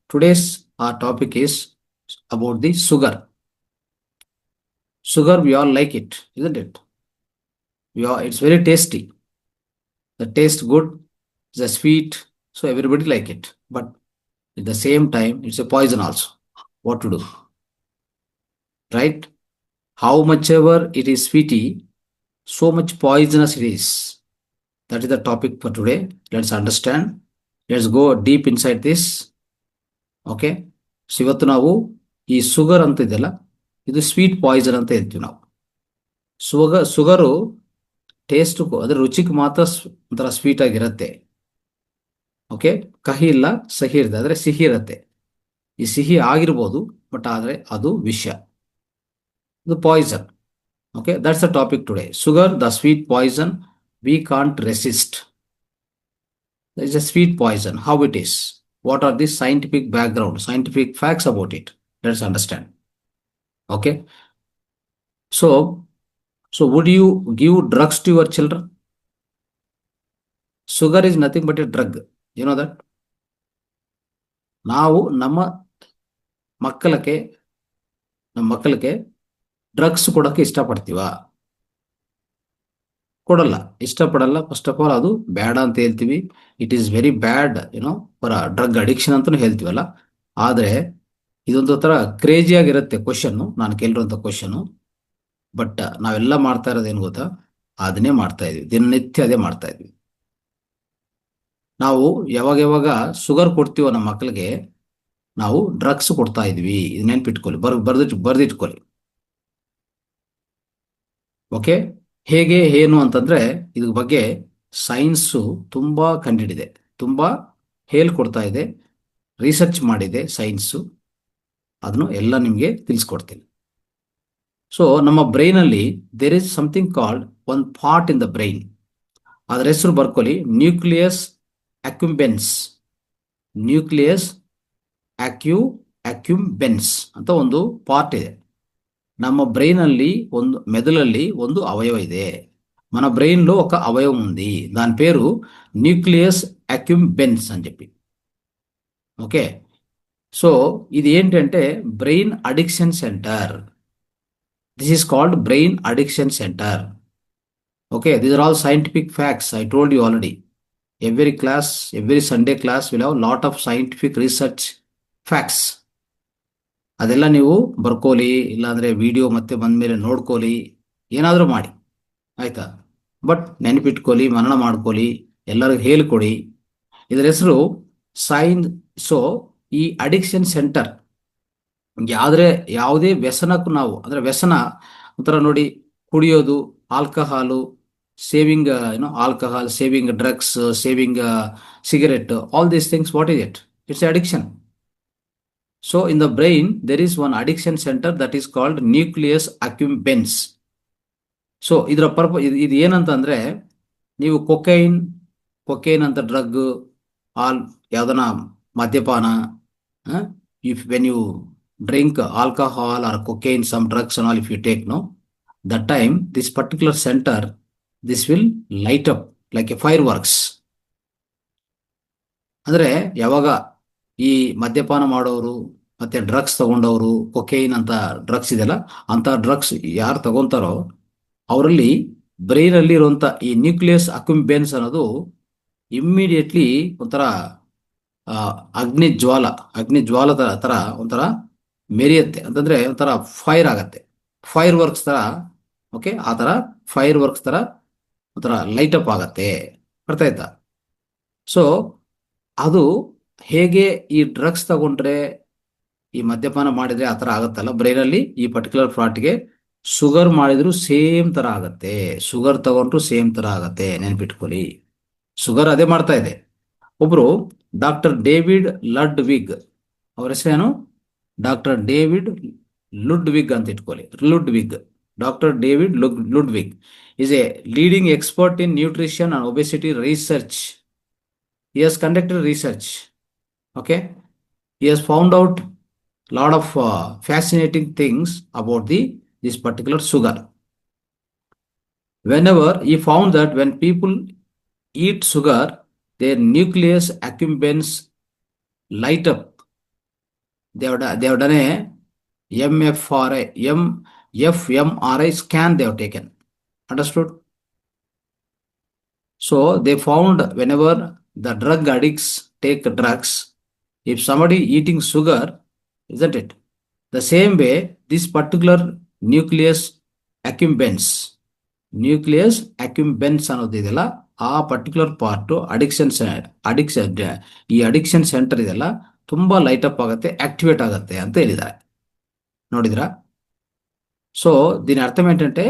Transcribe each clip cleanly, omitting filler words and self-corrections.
Today's our topic is about the sugar. Sugar, we all like it, isn't it? It's very tasty. The taste good, the sweet, so everybody like it. But at the same time, it's a poison also. What to do, right? How much ever it is sweety, so much poisonous it is. That is the topic for today. Let's understand. Let's go deep inside this. Okay. So ಇವತ್ತು ನಾವು ಈ sugar ಅಂತ ಇದೆಯಲ್ಲ, ಇದು sweet Poisson ಅಂತ ಹೇಳ್ತೀವಿ ನಾವು. Sugar taste ಅದ್ರ ರುಚಿಗೆ ಮಾತ್ರ ಒಂಥರ ಸ್ವೀಟ್ ಆಗಿರುತ್ತೆ. ಓಕೆ, ಕಹಿ ಇಲ್ಲ, ಸಹಿ ಇರುತ್ತೆ, ಆದರೆ ಸಿಹಿ ಇರುತ್ತೆ. ಈ ಸಿಹಿ ಆಗಿರ್ಬೋದು, ಬಟ್ ಆದರೆ ಅದು ವಿಷ, ಇದು poison. Okay, that's the topic today. Sugar, the sweet poison we can't resist. It's a sweet poison. How it is? What are the scientific background, scientific facts about it? Let's understand. Okay. So would you give drugs to your children? Sugar is nothing but a drug. You know that? ನಾವು ನಮ್ಮ ಮಕ್ಕಳಿಗೆ drugs ಕೊಡೋಕ್ಕೆ ಇಷ್ಟಪಡ್ತೀವ? ಕೊಡಲ್ಲ, ಇಷ್ಟಪಡಲ್ಲ. First of all ಅದು ಬೇಡ ಅಂತ ಹೇಳ್ತೀವಿ. It is very bad, for drug addiction ಅಂತ ಹೇಳ್ತೀವಲ್ಲ. ಆದರೆ ಇದೊಂದು ಥರ ಕ್ರೇಜಿ ಆಗಿರುತ್ತೆ ಕ್ವಶನ್ನು, ನಾನು ಕೇಳಿರುವಂಥ ಕ್ವಶನ್ನು. ಬಟ್ ನಾವೆಲ್ಲ ಮಾಡ್ತಾ ಇರೋದು ಏನು ಗೊತ್ತಾ? ಅದನ್ನೇ ಮಾಡ್ತಾ ಇದ್ವಿ, ದಿನನಿತ್ಯ ಅದೇ ಮಾಡ್ತಾ ಇದ್ವಿ. ನಾವು ಯಾವಾಗ ಶುಗರ್ ಕೊಡ್ತೀವೋ ನಮ್ಮ ಮಕ್ಕಳಿಗೆ, ನಾವು ಡ್ರಗ್ಸ್ ಕೊಡ್ತಾ ಇದ್ವಿ. ಇದು ನೆನ್ಪಿಟ್ಕೊಳ್ಳಿ, ಬರ್ದಿಟ್ಕೊಳ್ಳಿ. ಓಕೆ. ಹೇಗೆ ಏನು ಅಂತಂದ್ರೆ ಇದ್ರ ಬಗ್ಗೆ ಸೈನ್ಸು ತುಂಬಾ ಕಂಡಿಡಿದೆ, ತುಂಬಾ ಹೇಳ್ಕೊಡ್ತಾ ಇದೆ, ರಿಸರ್ಚ್ ಮಾಡಿದೆ ಸೈನ್ಸು. ಅದನ್ನು ಎಲ್ಲ ನಿಮಗೆ ತಿಳಿಸ್ಕೊಡ್ತೀನಿ. ಸೊ ನಮ್ಮ ಬ್ರೈನಲ್ಲಿ there is something called one part in the brain. ಅದರ ಹೆಸರು ಬರ್ಕೊಳ್ಳಿ, ನ್ಯೂಕ್ಲಿಯಸ್ ಅಕ್ಯುಂಬೆನ್ಸ್. ನ್ಯೂಕ್ಲಿಯಸ್ ಅಕ್ಯುಂಬೆನ್ಸ್ ಅಂತ ಒಂದು ಪಾರ್ಟ್ ಇದೆ ನಮ್ಮ బ్రెయిన్ మెదలಲ್ಲಿ ಒಂದು అవయవ ಇದೆ. మన బ్రెయిన్లో ఒక అవయవం ఉంది, దాని పేరు న్యూక్లియస్ అక్యుంబెన్స్ అని చెప్పి. ఓకే. సో ఇది ఏంటంటే brain addiction centre. This is called brain addiction centre. Okay, these are all scientific facts. I told you already. Every Sunday class will have lot of scientific research facts. ಅದೆಲ್ಲ ನೀವು ಬರ್ಕೋಲಿ, ಇಲ್ಲಾಂದರೆ video ಮತ್ತೆ ಬಂದಮೇಲೆ ನೋಡ್ಕೋಲಿ, ಏನಾದರೂ ಮಾಡಿ, ಆಯ್ತಾ? ಬಟ್ ನೆನಪಿಟ್ಕೊಳ್ಳಿ, ಮನನ ಮಾಡ್ಕೊಳ್ಳಿ, ಎಲ್ಲರಿಗೂ ಹೇಳ್ಕೊಡಿ. ಇದರ ಹೆಸರು ಸೊ ಈ ಅಡಿಕ್ಷನ್ ಸೆಂಟರ್ ಯಾವುದೇ ವ್ಯಸನಕ್ಕೂ ನಾವು, ಅಂದರೆ ವ್ಯಸನ ಒಂಥರ ನೋಡಿ, ಕುಡಿಯೋದು, ಆಲ್ಕಹಾಲು, ಸೇವಿಂಗ್ ಆಲ್ಕಹಾಲ್, ಸೇವಿಂಗ್ ಡ್ರಗ್ಸ್, ಸೇವಿಂಗ್ cigarette, all these things, what is it? It's addiction. So in the brain there is one addiction center that is called nucleus accumbens. So ಇದರ ಇದು ಏನಂತ ಅಂದ್ರೆ, ನೀವು ಕೊಕೈನ್ ಅಂತ ಡ್ರಗ್, ಯಾವ್ದನ ಮದ್ಯಪಾನ, when you drink alcohol or cocaine, some drugs and all, if you take, that time this particular center, this will light up like a fireworks. ಅಂದ್ರೆ ಯಾವಾಗ ಈ ಮದ್ಯಪಾನ ಮಾಡೋರು ಮತ್ತೆ ಡ್ರಗ್ಸ್ ತಗೊಂಡವರು, ಕೊಕೈನ್ ಅಂತ ಡ್ರಗ್ಸ್ ಇದೆಯಲ್ಲ, ಅಂತ ಡ್ರಗ್ಸ್ ಯಾರು ತಗೊಂತಾರೋ ಅವರಲ್ಲಿ ಬ್ರೈನ್ ಅಲ್ಲಿ ಇರುವಂತ ಈ ನ್ಯೂಕ್ಲಿಯಸ್ ಅಕ್ಯುಂಬೆನ್ಸ್ ಅನ್ನೋದು ಇಮ್ಮಿಡಿಯೇಟ್ಲಿ ಒಂಥರ ಅಗ್ನಿ ಜ್ವಾಲ ತರ ಒಂಥರ ಮೆರಿಯುತ್ತೆ. ಅಂತಂದ್ರೆ ಒಂಥರ ಫೈರ್ ಆಗತ್ತೆ, ಫೈರ್ ವರ್ಕ್ಸ್ ತರ. ಓಕೆ, ಆ ತರ ಫೈರ್ ವರ್ಕ್ಸ್ ತರ ಒಂಥರ ಲೈಟ್ ಅಪ್ ಆಗತ್ತೆ. ಅರ್ಥ ಆಯ್ತಾ? ಸೊ ಅದು ಹೇಗೆ ಈ ಡ್ರಗ್ಸ್ ತಗೊಂಡ್ರೆ, ಈ ಮದ್ಯಪಾನ ಮಾಡಿದ್ರೆ ಆ ಥರ ಆಗತ್ತಲ್ಲ ಬ್ರೈನಲ್ಲಿ, ಈ ಪರ್ಟಿಕ್ಯುಲರ್ ಪಾರ್ಟ್ಗೆ ಶುಗರ್ ಮಾಡಿದ್ರು ಸೇಮ್ ತರ ಆಗತ್ತೆ, ಶುಗರ್ ತಗೊಂಡ್ರು ಸೇಮ್ ತರ ಆಗತ್ತೆ. ನೆನ್ಪಿಟ್ಕೊಳ್ಳಿ, ಶುಗರ್ ಅದೇ ಮಾಡ್ತಾ ಇದೆ. ಒಬ್ರು ಡಾಕ್ಟರ್ ಡೇವಿಡ್ ಲಡ್ವಿಗ್, ಅವ್ರ ಹೆಸರೇನು? ಡಾಕ್ಟರ್ ಡೇವಿಡ್ ಲುಡ್ವಿಗ್ ಅಂತ ಇಟ್ಕೊಳ್ಳಿ. Doctor David Ludwig is a leading expert in nutrition and obesity research. He has conducted research. Okay, he has found out lot of fascinating things about this particular sugar. Whenever he found that when people eat sugar, their nucleus accumbens light up they have done a MFRI, FMRI scan they have taken. Understood? So they found whenever the drug addicts take drugs, if somebody eating sugar, isn't it? The same way, this particular nucleus accumbens ಅನ್ನೋದಿದೆಯಲ್ಲ, ಆ particular part addiction centre ಇದೆಯಲ್ಲ, ತುಂಬಾ light up ಆಗುತ್ತೆ, activate ಆಗುತ್ತೆ ಅಂತ ಹೇಳಿದ್ದಾರೆ. ನೋಡಿದ್ರಾ? So దీని అర్థం ఏంటంటే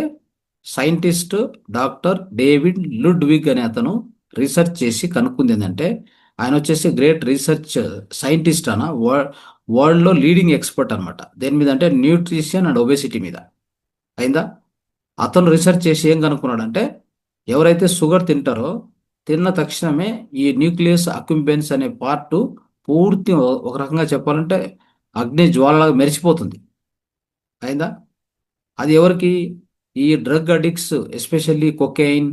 సైంటిస్ట్ డాక్టర్ డేవిడ్ లుడ్విగ్ అనే అతను రీసెర్చ్ చేసి కనుక్కుంది ఏంటంటే, ఆయన వచ్చేసి గ్రేట్ రీసెర్చ్ సైంటిస్ట్ అన్న, వరల్డ్లో లీడింగ్ ఎక్స్పర్ట్ అనమాట. దేని మీద అంటే న్యూట్రిషన్ అండ్ ఒబేసిటీ మీద. అయిందా? అతను రీసెర్చ్ చేసి ఏం కనుక్కున్నాడంటే, ఎవరైతే షుగర్ తింటారో తిన్న తక్షణమే ఈ న్యూక్లియస్ అక్యుంబెన్స్ అనే పార్ట్ పూర్తి ఒక రకంగా చెప్పాలంటే అగ్ని జ్వాలలాగా మెరిసిపోతుంది. అయిందా? అది ఎవరికి? ఈ డ్రగ్ అడిక్ట్స్, ఎస్పెషల్లీ కొకైన్,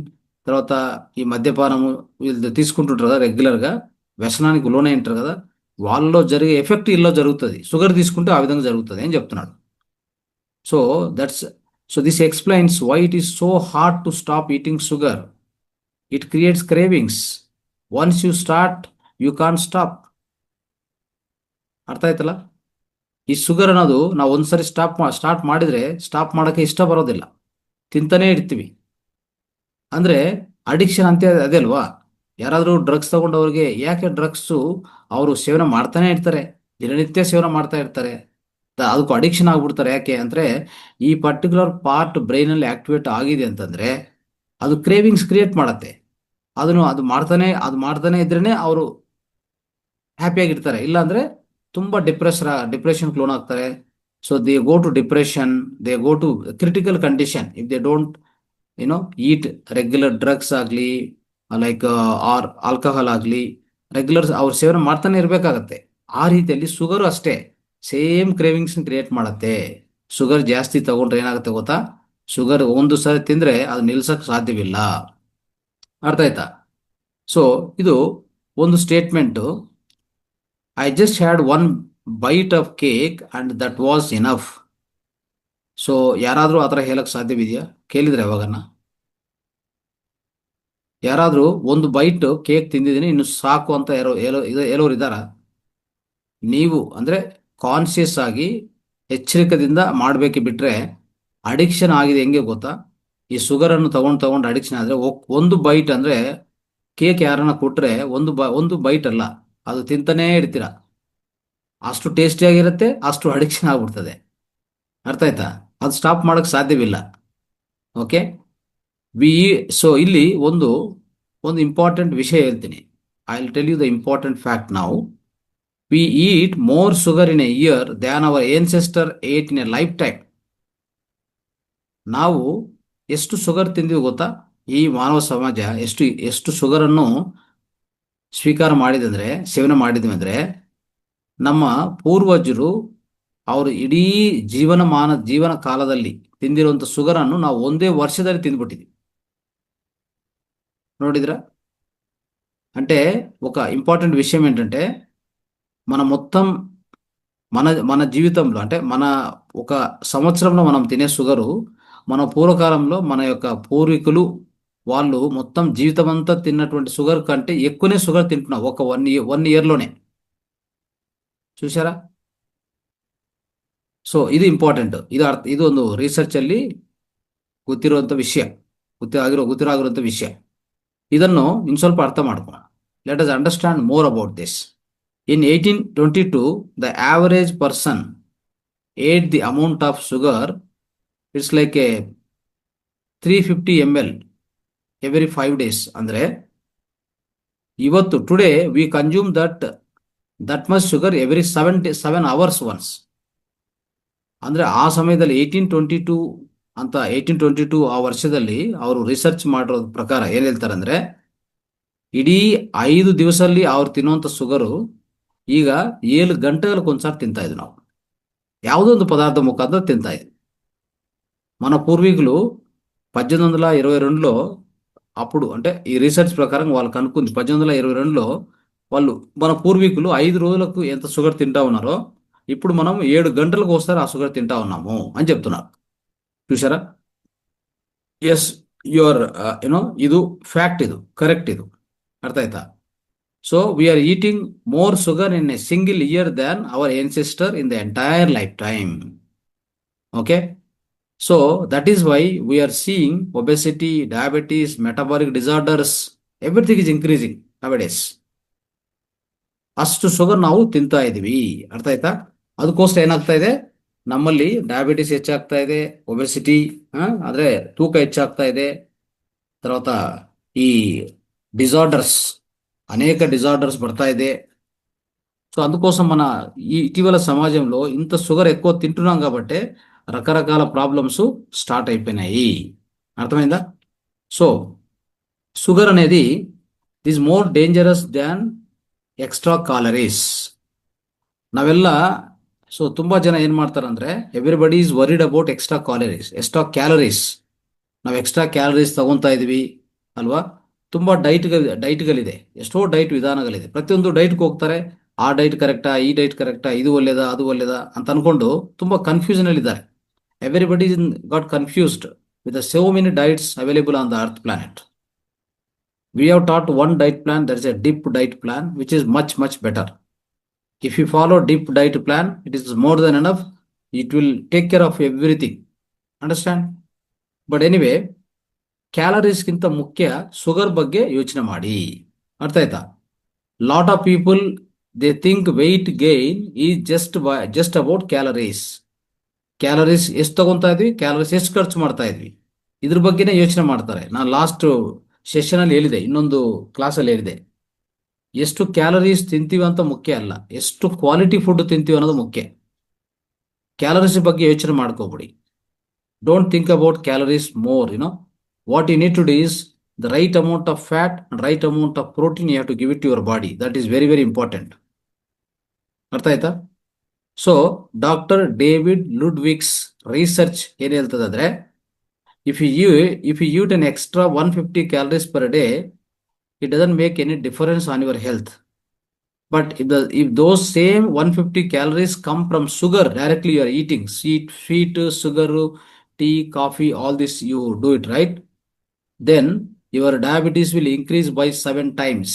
తర్వాత ఈ మద్యపానము వీళ్ళు తీసుకుంటుంటారు కదా రెగ్యులర్గా, వ్యసనానికి లోనై ఉంటారు కదా, వాళ్ళలో జరిగే ఎఫెక్ట్ ఇల్లో జరుగుతుంది. షుగర్ తీసుకుంటే ఆ విధంగా జరుగుతుంది అని చెప్తున్నాడు. So this explains why it is so hard to stop eating sugar. It creates cravings. Once you start you can't stop. ಅರ್ಥ ಆಯ್ತಲ್ಲ? ಈ ಶುಗರ್ ಅನ್ನೋದು ನಾವು ಒಂದ್ಸರಿ ಸ್ಟಾರ್ಟ್ ಮಾಡಿದ್ರೆ ಸ್ಟಾಪ್ ಮಾಡೋಕ್ಕೆ ಇಷ್ಟ ಬರೋದಿಲ್ಲ, ತಿಂತಾನೇ ಇರ್ತೀವಿ. ಅಂದರೆ ಅಡಿಕ್ಷನ್ ಅಂತ ಅದೇ ಅಲ್ವಾ? ಯಾರಾದರೂ ಡ್ರಗ್ಸ್ ತಗೊಂಡವ್ರಿಗೆ ಯಾಕೆ ಡ್ರಗ್ಸು ಅವರು ಸೇವನೆ ಮಾಡ್ತಾನೆ ಇರ್ತಾರೆ, ದಿನನಿತ್ಯ ಸೇವನೆ ಮಾಡ್ತಾ ಇರ್ತಾರೆ, ಅದಕ್ಕೂ ಅಡಿಕ್ಷನ್ ಆಗ್ಬಿಡ್ತಾರೆ. ಯಾಕೆ ಅಂದರೆ ಈ ಪರ್ಟಿಕ್ಯುಲರ್ ಪಾರ್ಟ್ ಬ್ರೈನಲ್ಲಿ ಆಕ್ಟಿವೇಟ್ ಆಗಿದೆ ಅಂತಂದರೆ ಅದು ಕ್ರೇವಿಂಗ್ಸ್ ಕ್ರಿಯೇಟ್ ಮಾಡುತ್ತೆ. ಅದು ಮಾಡ್ತಾನೆ ಇದ್ರೇ ಅವರು ಹ್ಯಾಪಿಯಾಗಿರ್ತಾರೆ. ಇಲ್ಲಾಂದರೆ ತುಂಬ ಡಿಪ್ರೆಷನ್ ಕ್ಲೋನ್ ಆಗ್ತಾರೆ. So they go to depression, they go to critical condition if they don't eat regular drugs ಆಗಲಿ ಲೈಕ್ ಆರ್ ಆಲ್ಕಹಾಲ್ ಆಗಲಿ ರೆಗ್ಯುಲರ್ ಅವ್ರು ಸೇವನೆ ಮಾಡ್ತಾನೆ ಇರಬೇಕಾಗತ್ತೆ. ಆ ರೀತಿಯಲ್ಲಿ ಶುಗರು ಅಷ್ಟೇ ಸೇಮ್ ಕ್ರೇವಿಂಗ್ಸ್ ಕ್ರಿಯೇಟ್ ಮಾಡುತ್ತೆ. ಶುಗರ್ ಜಾಸ್ತಿ ತಗೊಂಡ್ರೆ ಏನಾಗುತ್ತೆ ಗೊತ್ತಾ? ಶುಗರ್ ಒಂದು ಸರಿ ತಿಂದರೆ ಅದು ನಿಲ್ಸಕ್ಕೆ ಸಾಧ್ಯವಿಲ್ಲ. ಅರ್ಥ ಆಯ್ತಾ? ಸೊ ಇದು ಒಂದು statement. I just had one bite of cake and that was enough. So ಯಾರಾದರೂ ಆ ಥರ ಹೇಳಕ್ಕೆ ಸಾಧ್ಯವಿದೆಯಾ? ಕೇಳಿದ್ರೆ ಯಾವಾಗನ್ನ ಯಾರಾದರೂ ಒಂದು ಬೈಟ್ ಕೇಕ್ ತಿಂದಿದ್ದೀನಿ ಇನ್ನು ಸಾಕು ಅಂತ ಹೇಳೋರು ಇದ್ದಾರಾ? ನೀವು ಅಂದರೆ ಕಾನ್ಷಿಯಸ್ ಆಗಿ ಎಚ್ಚರಿಕೆದಿಂದ ಮಾಡಬೇಕೆ ಬಿಟ್ಟರೆ, ಅಡಿಕ್ಷನ್ ಆಗಿದೆ ಹೆಂಗೆ ಗೊತ್ತಾ? ಈ ಶುಗರನ್ನು ತಗೊಂಡು ಅಡಿಕ್ಷನ್ ಆದರೆ ಒಂದು ಬೈಟ್ ಅಂದರೆ ಕೇಕ್ ಯಾರನ್ನ ಕೊಟ್ಟರೆ ಒಂದು ಬೈಟ್ ಅಲ್ಲ, ಅದು ತಿಂತಾನೇ ಇರ್ತೀರ. ಅಷ್ಟು ಟೇಸ್ಟಿಯಾಗಿರುತ್ತೆ, ಅಷ್ಟು ಅಡಿಕ್ಷನ್ ಆಗ್ಬಿಡ್ತದೆ. ಅರ್ಥ ಆಯ್ತಾ? ಅದು ಸ್ಟಾಪ್ ಮಾಡೋಕ್ಕೆ ಸಾಧ್ಯವಿಲ್ಲ. ಓಕೆ, ಸೊ ಇಲ್ಲಿ ಒಂದು ಇಂಪಾರ್ಟೆಂಟ್ ವಿಷಯ ಹೇಳ್ತೀನಿ. I will tell you the important fact. ನಾವು we eat more sugar in a year than our ancestor ate in a lifetime. ನಾವು ಎಷ್ಟು ಶುಗರ್ ತಿಂದೀವಿ ಗೊತ್ತಾ? ಈ ಮಾನವ ಸಮಾಜ ಎಷ್ಟು ಶುಗರನ್ನು ಸ್ವೀಕಾರ ಮಾಡಿದಂದ್ರೆ, ಸೇವನೆ ಮಾಡಿದ್ವಿ ಅಂದರೆ, ನಮ್ಮ ಪೂರ್ವಜರು ಅವರು ಇಡೀ ಜೀವನ ಕಾಲದಲ್ಲಿ ತಿಂದಿರುವಂಥ ಶುಗರನ್ನು ನಾವು ಒಂದೇ ವರ್ಷದಲ್ಲಿ ತಿಂದ್ಬಿಟ್ಟಿದ್ವಿ. ನೋಡಿದ್ರ? అంటే ఒక ఇంపార్టెంట్ విషయం ఏంటంటే, మన జీవితంలో అంటే మన ఒక సంవత్సరంలో మనం తినే షుగరు, మన పూర్వకాలంలో మన యొక్క పూర్వీకులు వాళ్ళు మొత్తం జీవితం అంతా తిన్నటువంటి షుగర్ కంటే ఎక్కువనే షుగర్ తింటున్నాం ఒక వన్ ఇయర్లోనే. చూసారా? ಸೊ ಇದು ಇಂಪಾರ್ಟೆಂಟ್. ಇದು ಒಂದು ರಿಸರ್ಚಲ್ಲಿ ಗೊತ್ತಿರುವಂಥ ವಿಷಯ, ಗೊತ್ತಿರಾಗಿರುವಂಥ ವಿಷಯ. ಇದನ್ನು ಇನ್ನು ಸ್ವಲ್ಪ ಅರ್ಥ ಮಾಡ್ಕೊಳ್ಳೋಣ. Let us understand more about this. In 1822 the average person eight the amount of sugar, it's like A 350 ml every 5 days. ಅಂದರೆ ಇವತ್ತು today we consume that much sugar every 7 hours once. ಅಂದರೆ ಆ ಸಮಯದಲ್ಲಿ 1822 ಆ ವರ್ಷದಲ್ಲಿ ಅವರು ರಿಸರ್ಚ್ ಮಾಡಿರೋ ಪ್ರಕಾರ ಏನು ಹೇಳ್ತಾರೆ ಅಂದರೆ, ಇಡೀ 5 ದಿವಸದಲ್ಲಿ ಅವ್ರು ತಿನ್ನುವಂಥ ಶುಗರು ಈಗ 7 ಗಂಟೆಗಳಿಗೊಂದ್ಸಾರಿ ತಿಂತಾ ಇದ್ವಿ ನಾವು. ಯಾವುದೋ ಒಂದು ಪದಾರ್ಥ ಮುಖಾಂತರ ತಿಂತಾ ಇದ್ವಿ. మన పూర్వీకులు 1822లో అప్పుడు, అంటే ఈ రీసెర్చ్ ప్రకారం వాళ్ళు కనుక్కుంది, 1822లో వాళ్ళు మన పూర్వీకులు 5 రోజులకు ఎంత షుగర్ తింటా ఉన్నారో ఇప్పుడు మనం 7 గంటలకు ఒకసారి ఆ షుగర్ తింటా ఉన్నాము అని చెప్తున్నారు. చూసారా? ఎస్, యువర్ ಇದು ಫ್ಯಾಕ್ಟ್, ಇದು ಕರೆಕ್ಟ್, ಇದು ಅರ್ಥ ಆಯ್ತಾ? So we are eating more sugar in A single year than hour ancestor in the entire lifetime. Okay, so that is why we are seeing obesity, diabetes, metabolic disorders, everything is increasing nowadays. ಅಷ್ಟು sugar ನಾವು ತಿಂತಾ ಇದೀವಿ, ಅರ್ಥ ಆಯ್ತಾ? ಅದಕ್ಕೋಸ್ಕರ ಏನಾಗ್ತಾ ಇದೆ, ನಮ್ಮಲ್ಲಿ ಡಯಾಬಿಟಿಸ್ ಹೆಚ್ಚಾಗ್ತಾ ಇದೆ, ಒಬೆಸಿಟಿ ಅಂದ್ರೆ ತೂಕ ಹೆಚ್ಚಾಗ್ತಾ ಇದೆ, తర్వాత ఈ డిజార్డర్స్, అనేక డిజార్డర్స్ ಬರ್ತಾ ಇದೆ. సో అందుకోసం మన ఈ ఇటీవల సమాజంలో ఇంత షుగర్ ఎక్కువ తింటున్నాం కాబట్టి రకరకాల ప్రాబ్లమ్స్ స్టార్ట్ అయిపోయినాయి. అర్థమైందా? సో షుగర్ అనేది is more dangerous than extra calories. ನಾವೆಲ್ಲ ಸೊ ತುಂಬಾ ಜನ ಏನ್ ಮಾಡ್ತಾರಂದ್ರೆ, everybody is worried about extra calories. ನಾವು ಎಕ್ಸ್ಟ್ರಾ ಕ್ಯಾಲರೀಸ್ ತಗೊಂತಾ ಇದೀವಿ ಅಲ್ವಾ? ತುಂಬಾ ಡೈಟ್ಗಳಿದೆ, ಎಷ್ಟೋ ಡೈಟ್ ವಿಧಾನಗಳಿದೆ. ಪ್ರತಿಯೊಂದು ಡೈಟ್ಗೆ ಹೋಗ್ತಾರೆ, ಆ ಡೈಟ್ ಕರೆಕ್ಟಾ, ಈ ಡೈಟ್ ಕರೆಕ್ಟಾ, ಇದು ಒಳ್ಳೇದಾ, ಅದು ಒಳ್ಳೇದಾ ಅಂತ ಅನ್ಕೊಂಡು ತುಂಬಾ ಕನ್ಫ್ಯೂಷನ್ ಅಲ್ಲಿ ಇದ್ದಾರೆ. Everybody got confused with the so many diets available on the earth planet. We have taught one diet plan, there is a DIP diet plan, which is much, much better. If you follow DIP diet plan, it is more than enough. It will take care of everything. Understand? But anyway, calories ಗಿಂತ ಮುಖ್ಯ sugar ಬಗ್ಗೆ ಯೋಚನೆ ಮಾಡಿ. ಅರ್ಥ ಆಯ್ತಾ? Lot of people they think weight gain is just about calories. Calories ಎಷ್ಟು ತಗೊಂತಾ ಇದ್ವಿ, ಕ್ಯಾಲರೀಸ್ ಎಷ್ಟು ಖರ್ಚು ಮಾಡ್ತಾ ಇದ್ವಿ, ಇದ್ರ ಬಗ್ಗೆನೇ ಯೋಚನೆ ಮಾಡ್ತಾರೆ. ನಾನು ಲಾಸ್ಟ್ ಸೆಷನ್ ಅಲ್ಲಿ ಹೇಳಿದೆ, ಇನ್ನೊಂದು ಕ್ಲಾಸ್ ಅಲ್ಲಿ ಹೇಳಿದೆ, ಎಷ್ಟು ಕ್ಯಾಲರೀಸ್ ತಿಂತೀವಿ ಅಂತ ಮುಖ್ಯ ಅಲ್ಲ, ಎಷ್ಟು ಕ್ವಾಲಿಟಿ ಫುಡ್ ತಿಂತೀವಿ ಅನ್ನೋದು ಮುಖ್ಯ. ಕ್ಯಾಲರೀಸ್ ಬಗ್ಗೆ ಯೋಚನೆ ಮಾಡ್ಕೋಬಿಡಿ. Don't think about calories more. What you need to do is the right amount of fat and right amount of protein you have to give it to your body. That is very, very important. ಅರ್ಥ ಆಯ್ತಾ? So doctor David ಲುಡ್ವಿಕ್ಸ್ research ಏನ್ ಹೇಳ್ತದಂದ್ರೆ, if you eat an extra 150 calories per day, it doesn't make any difference on your health. But if those same 150 calories come from sugar directly you are eating, sweet, sugar, tea, coffee, all this you do it right, then your diabetes will increase by 7 times.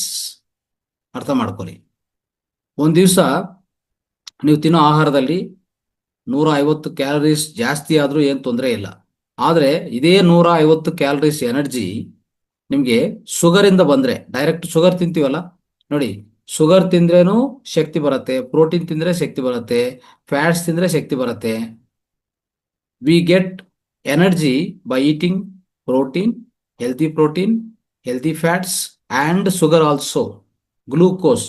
ಅರ್ಥ ಮಾಡ್ಕೊಳ್ಳಿ. ಒಂದ್ ದಿವಸ ನೀವು ತಿನ್ನೋ ಆಹಾರದಲ್ಲಿ 150 calories ಜಾಸ್ತಿ ಆದ್ರೂ ಏನ್ ತೊಂದರೆ ಇಲ್ಲ. ಆದ್ರೆ ಇದೇ 150 ಕ್ಯಾಲರೀಸ್ ಎನರ್ಜಿ ನಿಮ್ಗೆ ಶುಗರ್ ಇಂದ ಬಂದ್ರೆ, ಡೈರೆಕ್ಟ್ ಶುಗರ್ ತಿಂತೀವಲ್ಲ ನೋಡಿ, ಶುಗರ್ ತಿಂದ್ರೇನು ಶಕ್ತಿ ಬರುತ್ತೆ, ಪ್ರೋಟೀನ್ ತಿಂದ್ರೆ ಶಕ್ತಿ ಬರುತ್ತೆ, ಫ್ಯಾಟ್ಸ್ ತಿಂದ್ರೆ ಶಕ್ತಿ ಬರುತ್ತೆ. We get energy by eating protein, healthy fats, and sugar also. Glucose.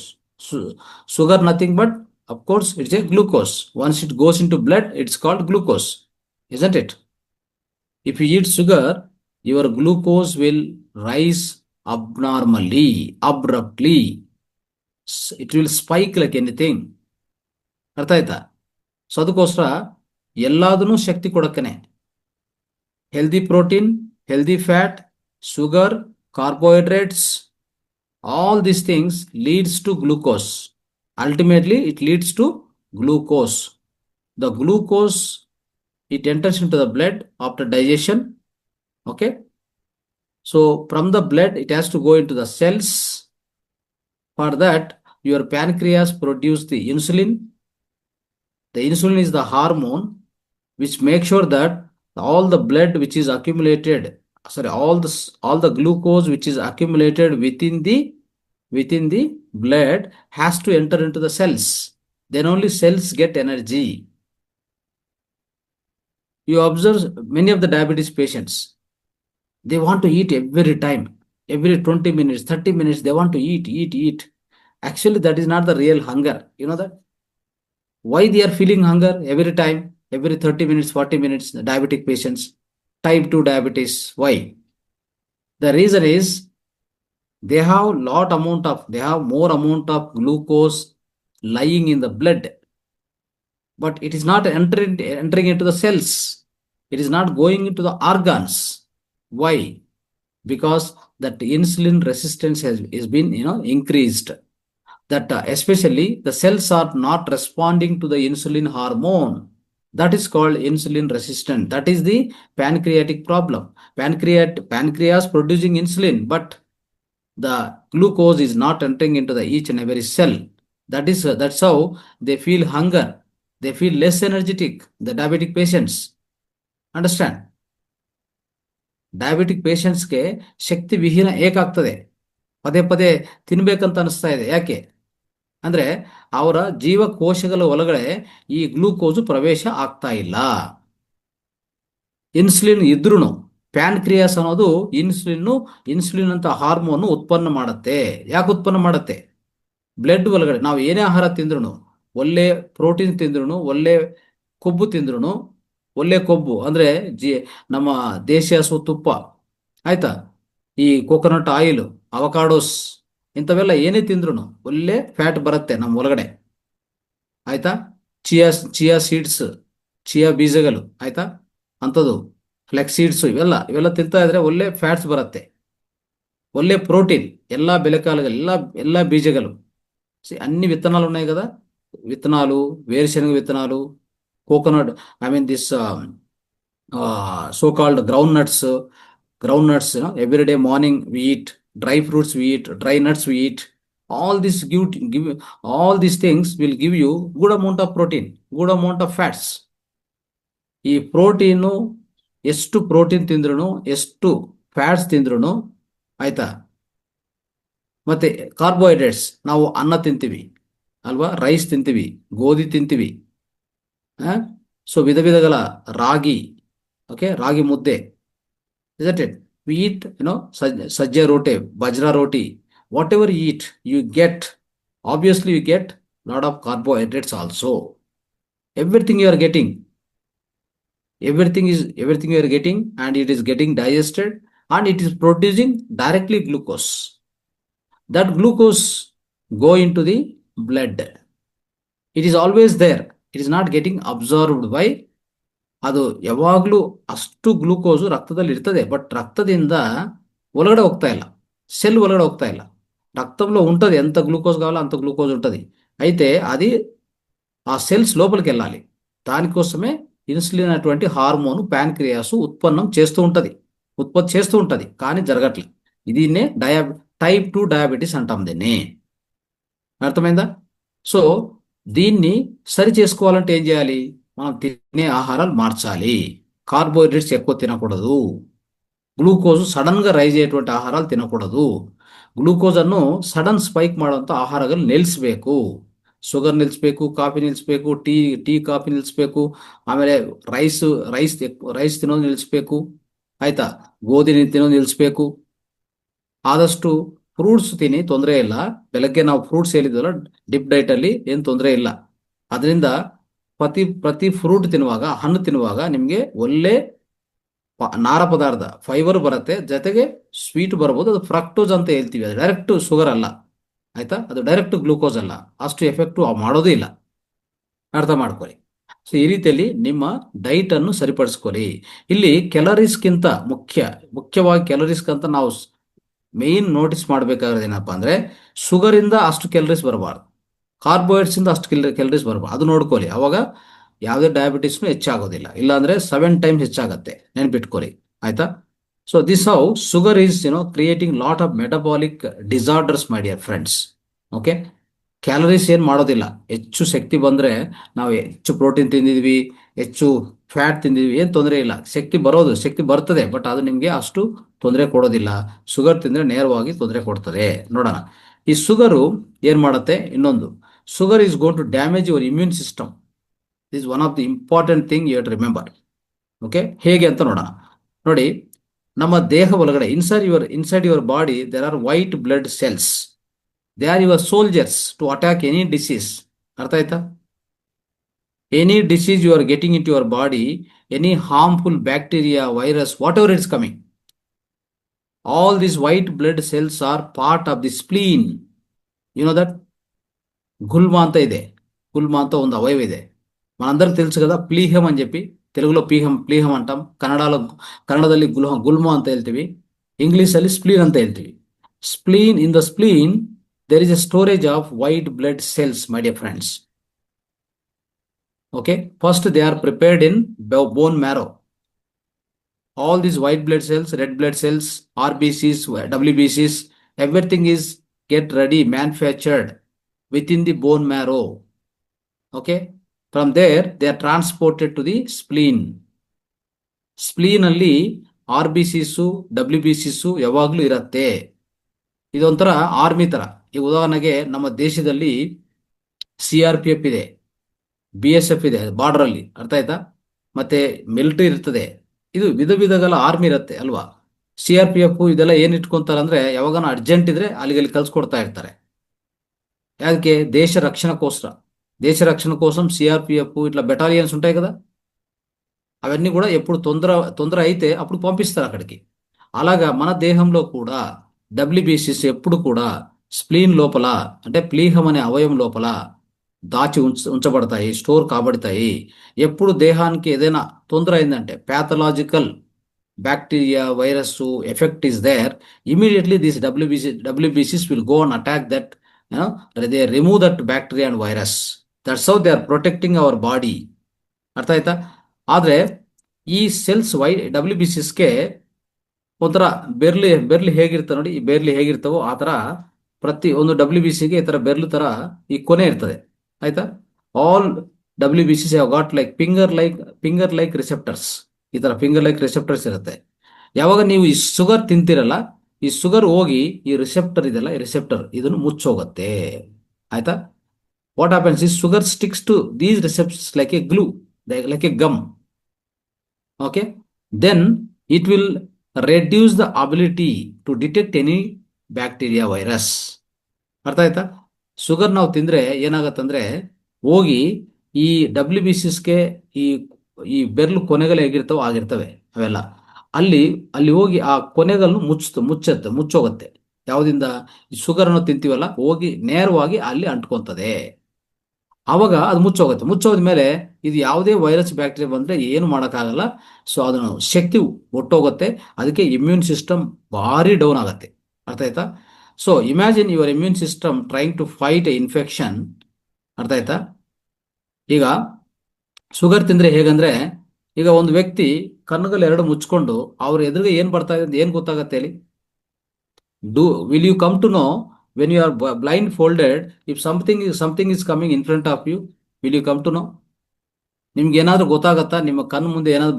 Sugar nothing but, of course, it's a glucose. Once it goes into blood, it's called glucose, isn't it? If you eat sugar, your glucose will rise abnormally, abruptly. It will spike like anything. ಅರ್ಥ ಆಯ್ತಾ? So ಅದಕ್ಕೋಸ್ಕರ ಎಲ್ಲದನ್ನೂ ಶಕ್ತಿ ಕೊಡಕ್ಕನೆ healthy protein, healthy fat, sugar, carbohydrates, all these things leads to glucose. Ultimately, it leads to glucose. The glucose, it enters into the blood after digestion. Okay. So from the blood, it has to go into the cells. For that, your pancreas produces the insulin. The insulin is the hormone which makes sure that all the blood which is accumulated, all the glucose which is accumulated within the blood has to enter into the cells. Then only cells get energy. You observe many of the diabetes patients, they want to eat every time, every 20 minutes, 30 minutes, they want to eat. Actually, that is not the real hunger. You know that? Why they are feeling hunger every time? Every 30 minutes, 40 minutes, the diabetic patients, type 2 diabetes. Why? The reason is they have more amount of glucose lying in the blood, but it is not entering into the cells. It is not going into the organs. Why? Because that insulin resistance has been increased. that especially the cells are not responding to the insulin hormone. That is called insulin resistant. That is the pancreatic problem. Pancreas producing insulin, but the glucose is not entering into the each and every cell. That's how they feel hunger. They feel less energetic. The diabetic patients. Understand? Diabetic ಪೇಷಂಟ್ಸ್ಗೆ ಶಕ್ತಿ ವಿಹೀನ ಏಕಾಗ್ತದೆ. ಪದೇ ಪದೇ ತಿನ್ಬೇಕಂತ ಅನಿಸ್ತಾ ಇದೆ. ಯಾಕೆ ಅಂದ್ರೆ ಅವರ ಜೀವಕೋಶಗಳ ಒಳಗಡೆ ಈ ಗ್ಲೂಕೋಸು ಪ್ರವೇಶ ಆಗ್ತಾ ಇಲ್ಲ. ಇನ್ಸುಲಿನ್ ಇದ್ರೂ ಪ್ಯಾನ್ಕ್ರಿಯಾಸ್ ಅನ್ನೋದು ಇನ್ಸುಲಿನ್ ಅಂತ ಹಾರ್ಮೋನ್ ಉತ್ಪನ್ನ ಮಾಡುತ್ತೆ. ಯಾಕೆ ಉತ್ಪನ್ನ ಮಾಡುತ್ತೆ? ಬ್ಲಡ್ ಒಳಗಡೆ ನಾವು ಏನೇ ಆಹಾರ ತಿಂದ್ರು, ಒಳ್ಳೆ ಪ್ರೋಟೀನ್ ತಿಂದ್ರು, ಒಳ್ಳೆ ಕೊಬ್ಬು ತಿಂದ್ರು, ಒಳ್ಳೆ ಕೊಬ್ಬು ಅಂದ್ರೆ ನಮ್ಮ ದೇಶೀಯ ಹಸು ತುಪ್ಪ ಆಯ್ತಾ, ಈ ಕೋಕೋನಟ್ ಆಯಿಲ್, ಅವಕಾಡೋಸ್ ಇಂಥವೆಲ್ಲ ಏನೇ ತಿಂದ್ರು ಒಳ್ಳೆ ಫ್ಯಾಟ್ ಬರುತ್ತೆ ನಮ್ಮ ಒಳಗಡೆ ಆಯ್ತಾ. ಚಿಯಾ ಸೀಡ್ಸ್, ಚಿಯಾ ಬೀಜಗಳು ಆಯ್ತಾ, ಅಂಥದ್ದು ಫ್ಲೆಕ್ಸ್ ಸೀಡ್ಸ್, ಇವೆಲ್ಲ ತಿಂತಾ ಇದ್ರೆ ಒಳ್ಳೆ ಫ್ಯಾಟ್ಸ್ ಬರುತ್ತೆ, ఒళ్ళే ప్రోటీన్. ಎಲ್ಲ ಬೆಳೆಕಾಳುಗಳು, ಎಲ್ಲ బీజಗಳು, అన్ని విత్తనాలు ఉన్నాయి కదా, విత్తనాలు, వేరుశనగ విత్తనాలు, coconut, I mean this so called ground nuts, every day morning we eat dry fruits, we eat dry nuts, we eat all this give all these things will give you good amount of protein, good amount of fats. ಈ protein ಎಷ್ಟು protein ತಿಂದ್ರು, ಎಷ್ಟು fats ತಿಂದ್ರು ಆಯ್ತಾ. ಮತ್ತೆ carbohydrates, ನಾವು ಅನ್ನ ತಿಂತೀವಿ ಅಲ್ವಾ, ರೈಸ್ ತಿಂತೀವಿ, ಗೋಧಿ ತಿಂತೀವಿ, ಸೊ ವಿಧ ವಿಧಗಳ ರಾಗಿ, ಓಕೆ, ರಾಗಿ ಮುದ್ದೆ, isn't it? We eat, sajja roti, bajra roti, whatever you eat, you get, obviously you get lot of carbohydrates also. Everything you are getting, everything you are getting, and it is getting digested, and it is producing directly glucose. That glucose go into the blood. It is always there. It is not getting absorbed by, ಅದು ಯಾವಾಗಲೂ ಅಷ್ಟು glucose ರಕ್ತದಲ್ಲಿ ಇರ್ತದೆ, but ರಕ್ತದಿಂದ ಒಳಗಡೆ ಹೋಗ್ತಾ ಇಲ್ಲ, cell ಒಳಗಡೆ ಹೋಗ್ತಾ ಇಲ್ಲ. రక్తంలో ఉంటుంది, ఎంత గ్లూకోజ్ కావాలో అంత గ్లూకోజ్ ఉంటుంది, అయితే అది ఆ సెల్స్ లోపలికి వెళ్ళాలి. దానికోసమే ఇన్సులిన్ అటువంటి హార్మోన్ ప్యాన్క్రియాస్ ఉత్పత్తి చేస్తూ ఉంటుంది, కానీ జరగట్లేదు. దీన్నే టైప్ 2 డయాబెటీస్ అంటాం దీన్ని. అర్థమైందా? సో దీన్ని సరి చేసుకోవాలంటే ఏం చేయాలి? మనం తినే ఆహారాలు మార్చాలి. కార్బోహైడ్రేట్స్ ఎక్కువ తినకూడదు, ಗ್ಲೂಕೋಸ್ ಸಡನ್ గా ರೈಸ್ ಅయ్యేటువంటి ಆಹಾರಾలు ತಿನ್ನಕೂಡದು. ಗ್ಲೂಕೋಸ್ ಅನ್ನು ಸಡನ್ ಸ್ಪೈಕ್ ಮಾಡುವಂತ ಆಹಾರಗಳು ನಿಲ್ಲಿಸಬೇಕು. ಶುಗರ್ ನಿಲ್ಲಿಸಬೇಕು, ಕಾಫಿ ನಿಲ್ಲಿಸಬೇಕು, ಟೀ ಕಾಫಿ ನಿಲ್ಲಿಸಬೇಕು, ಆಮೇಲೆ ರೈಸ್ ತಿನ್ನೋದು ನಿಲ್ಲಿಸಬೇಕು ಆಯ್ತಾ, ಗೋಧಿ ತಿನ್ನೋದು ನಿಲ್ಲಿಸಬೇಕು. ಆದಷ್ಟು ಫ್ರೂಟ್ಸ್ ತಿನ್ನಿ, ತೊಂದರೆ ಇಲ್ಲ. ಬೆಳಗ್ಗೆ ನಾವು ಫ್ರೂಟ್ಸ್ ಹೇಳಿದ್ವಲ್ಲ, ಡಿಪ್ ಡೈಟ್ ಅಲ್ಲಿ ಏನು ತೊಂದರೆ ಇಲ್ಲ. ಅದರಿಂದ ಪ್ರತಿ ಫ್ರೂಟ್ ತಿನ್ನುವಾಗ, ಹಣ್ಣು ತಿನ್ನುವಾಗ ನಿಮಗೆ ಒಳ್ಳೆ ನಾರ ಪದಾರ್ಥ, ಫೈಬರ್ ಬರುತ್ತೆ, ಜೊತೆಗೆ ಸ್ವೀಟ್ ಬರ್ಬೋದು. ಅದು ಫ್ರಕ್ಟೋಸ್ ಅಂತ ಹೇಳ್ತೀವಿ, ಅದು ಡೈರೆಕ್ಟ್ ಶುಗರ್ ಅಲ್ಲ ಆಯ್ತಾ, ಅದು ಡೈರೆಕ್ಟ್ ಗ್ಲೂಕೋಸ್ ಅಲ್ಲ, ಅಷ್ಟು ಎಫೆಕ್ಟ್ ಮಾಡೋದು ಇಲ್ಲ. ಅರ್ಥ ಮಾಡ್ಕೊಳ್ಳಿ. ಸೊ ಈ ರೀತಿಯಲ್ಲಿ ನಿಮ್ಮ ಡೈಟ್ ಅನ್ನು ಸರಿಪಡಿಸ್ಕೊಳ್ಳಿ. ಇಲ್ಲಿ ಕ್ಯಾಲರೀಸ್ಗಿಂತ ಮುಖ್ಯವಾಗಿ ಕ್ಯಾಲರೀಸ್ ಅಂತ ನಾವು ಮೇನ್ ನೋಟಿಸ್ ಮಾಡಬೇಕಾದ್ರೆ ಏನಪ್ಪಾ ಅಂದ್ರೆ, ಶುಗರ್ ಇಂದ ಅಷ್ಟು ಕ್ಯಾಲರೀಸ್ ಬರಬಾರ್ದು, ಕಾರ್ಬೋಹೈಡ್ರೇಟ್ಸ್ ಇಂದ ಅಷ್ಟು ಕ್ಯಾಲರೀಸ್ ಬರಬಾರ್ದು. ಅದು ನೋಡ್ಕೊಳ್ಳಿ, ಅವಾಗ ಯಾವುದೇ ಡಯಾಬಿಟಿಸ್ನು ಹೆಚ್ಚಾಗೋದಿಲ್ಲ. ಇಲ್ಲಾಂದ್ರೆ 7 times ಹೆಚ್ಚಾಗತ್ತೆ, ನೆನ್ಪಿಟ್ಕೊಳ್ಳಿ ಆಯ್ತಾ. So this how sugar is creating lot of metabolic disorders my dear friends. Okay, calories ಏನ್ ಮಾಡೋದಿಲ್ಲ. ಹೆಚ್ಚು ಶಕ್ತಿ ಬಂದ್ರೆ, ನಾವು ಹೆಚ್ಚು ಪ್ರೋಟೀನ್ ತಿಂದಿದ್ವಿ, ಹೆಚ್ಚು ಫ್ಯಾಟ್ ತಿಂದಿದ್ವಿ, ಏನ್ ತೊಂದರೆ ಇಲ್ಲ. ಶಕ್ತಿ ಬರ್ತದೆ, ಬಟ್ ಅದು ನಿಮ್ಗೆ ಅಷ್ಟು ತೊಂದರೆ ಕೊಡೋದಿಲ್ಲ. ಶುಗರ್ ತಿಂದ್ರೆ ನೇರವಾಗಿ ತೊಂದರೆ ಕೊಡ್ತದೆ. ನೋಡೋಣ, ಈ ಶುಗರು ಏನ್ ಮಾಡುತ್ತೆ. ಇನ್ನೊಂದು, sugar is going to damage your immune system. This one of the important thing you have to remember. Okay, ಹೇಗೆ ಅಂತ ನೋಡೋಣ. ನೋಡಿ, ನಮ್ಮ ದೇಹ ಒಳಗಡೆ inside your body there are white blood cells. They are your soldiers to attack any disease. ಅರ್ಥ ಆಯ್ತಾ? Any disease you are getting into your body, any harmful bacteria, virus, whatever it's coming, all these white blood cells are part of the spleen. You know that? గుల్మ ಅಂತ ಇದೆ, గుల్మ ಅಂತ ಒಂದು అవయవ ಇದೆ. మనందరికి తెలుసు కదా, ప్లీహం అని చెప్పి. తెలుగులో ప్లీహం అంటాం, ಕನ್ನಡದಲ್ಲಿ ಗುಲ್ಮ ಅಂತ ಹೇಳ್ತೀವಿ, ಇಂಗ್ಲಿಷ್ ಅಲ್ಲಿ ಸ್ಪ್ಲೀನ್ ಅಂತ ಹೇಳ್ತೀವಿ. In the spleen there is a storage of white blood cells, my dear friends. Okay, first they are prepared in bone marrow. All these white blood cells, red blood cells, RBCs, WBCs, everything is get ready, manufactured within the bone marrow. Okay, from there they are transported to the spleen. Spleen ಅಲ್ಲಿ RBCs WBCs ಯಾವಾಗ್ಲೂ ಇರತ್ತೆ. ಇದೊಂಥರ army ತರ. ಈ ಉದಾಹರಣೆಗೆ ನಮ್ಮ ದೇಶದಲ್ಲಿ CRPF ಇದೆ, BSF ಇದೆ ಬಾರ್ಡರ್ ಅಲ್ಲಿ, ಅರ್ಥ ಆಯ್ತಾ? ಮತ್ತೆ ಮಿಲಿಟರಿ ಇರ್ತದೆ. ಇದು ವಿಧಗಳ ಆರ್ಮಿ ಇರುತ್ತೆ ಅಲ್ವಾ? CRPF ಇದೆಲ್ಲ ಏನ್ ಇಟ್ಕೊಂತಾರೆ ಅಂದ್ರೆ, ಯಾವಾಗನ ಅರ್ಜೆಂಟ್ ಇದ್ರೆ ಅಲ್ಲಿಗೆ ಕಳ್ಸಿಕೊಡ್ತಾ ಇರ್ತಾರೆ. ಯಾಕೆ? దేశ రక్షణ కోసం. దేశ రక్షణ కోసం CRPF ఇట్లా బెటాలియన్స్ ఉంటాయి కదా, అవన్నీ కూడా ఎప్పుడు తొందర అయితే అప్పుడు పంపిస్తారు అక్కడికి. అలాగా మన దేహంలో కూడా WBCs ఎప్పుడు కూడా స్ప్లీన్ లోపల, అంటే ప్లీహం అనే అవయం లోపల దాచి ఉంచబడతాయి, స్టోర్ కాబడతాయి. ఎప్పుడు దేహానికి ఏదైనా తొందర అయిందంటే, pathological bacteria virus effect is there, immediately this WBCs will go and attack that, they remove that bacteria and virus. That's how they are protecting our body. ಅರ್ಥ ಆಯ್ತಾ? ಆದ್ರೆ ಈ ಸೆಲ್ಸ್ WBCsಗೆ ಒಂಥರ ಬೆರ್ಲಿ ಹೇಗಿರ್ತವೆ ನೋಡಿ, ಈ ಬೆರ್ಲಿ ಹೇಗಿರ್ತಾವೋ ಆ ತರ ಪ್ರತಿ ಒಂದು WBCಗೆ ಈ ತರ ಬೆರ್ಲು ತರ ಈ ಕೊನೆ ಇರ್ತದೆ. ಆಯ್ತಾ? All WBCs have got like finger like receptors. ಈ ತರ ಫಿಂಗರ್ ಲೈಕ್ ರಿಸೆಪ್ಟರ್ಸ್ ಇರುತ್ತೆ. ಯಾವಾಗ ನೀವು ಈ ಶುಗರ್ ತಿಂತಿರಲ್ಲ, ಈ ಶುಗರ್ ಹೋಗಿ ಈ ರಿಸೆಪ್ಟರ್ ಇದೆಲ್ಲ, ಈ ರಿಸೆಪ್ಟರ್ ಇದನ್ನು ಮುಚ್ಚೋಗುತ್ತೆ. ಆಯ್ತಾ? What happens is sugar sticks to these receptors like a glue, like a gum. Okay, then it will reduce the ability to detect any bacteria virus. ಅರ್ಥ ಆಯ್ತಾ? ಶುಗರ್ ನಾವು ತಿಂದ್ರೆ ಏನಾಗತ್ತಂದ್ರೆ, ಹೋಗಿ ಈ WBCsಗೆ ಈ ಈ ಬೆರ್ಲು ಕೊನೆಗಳು ಹೇಗಿರ್ತಾವೋ ಆಗಿರ್ತವೆ ಅವೆಲ್ಲ, ಅಲ್ಲಿ ಹೋಗಿ ಆ ಕೊನೆಗಳನ್ನು ಮುಚ್ಚೋಗತ್ತೆ. ಯಾವುದಿಂದ? ಈ ಶುಗರ್ ಅನ್ನು ತಿಂತೀವಲ್ಲ, ಹೋಗಿ ನೇರವಾಗಿ ಅಲ್ಲಿ ಅಂಟ್ಕೊಂತದೆ. ಆವಾಗ ಅದು ಮುಚ್ಚೋದ ಮೇಲೆ ಇದು ಯಾವುದೇ ವೈರಸ್ ಬ್ಯಾಕ್ಟೀರಿಯಾ ಬಂದ್ರೆ ಏನು ಮಾಡೋಕ್ಕಾಗಲ್ಲ. ಸೊ ಅದನ್ನು ಶಕ್ತಿ ಒಟ್ಟೋಗುತ್ತೆ. ಅದಕ್ಕೆ ಇಮ್ಯೂನ್ ಸಿಸ್ಟಮ್ ಭಾರಿ ಡೌನ್ ಆಗುತ್ತೆ. ಅರ್ಥ ಆಯ್ತಾ? So imagine your immune system trying to fight a infection. ಅರ್ಥ ಆಯ್ತಾ? ಈಗ ಶುಗರ್ ತಿಂದ್ರೆ ಹೇಗಂದ್ರೆ, ಈಗ ಒಂದು ವ್ಯಕ್ತಿ ಕಣ್ಣುಗಳು ಎರಡು ಮುಚ್ಕೊಂಡು ಅವ್ರ ಎದುರಿಗೆ ಏನ್ ಬರ್ತಾ ಇದೆ ಅಂತ ಏನ್ ಗೊತ್ತಾಗತ್ತೆ ಹೇಳಿ? Will you come to know when you are blindfolded, if something is coming in front of you, will you come to know? ನಿಮ್ಗೆ ಏನಾದ್ರೂ ಗೊತ್ತಾಗತ್ತಾ? ನಿಮ್ಮ ಕಣ್ಣು ಮುಂದೆ ಏನಾದ್ರು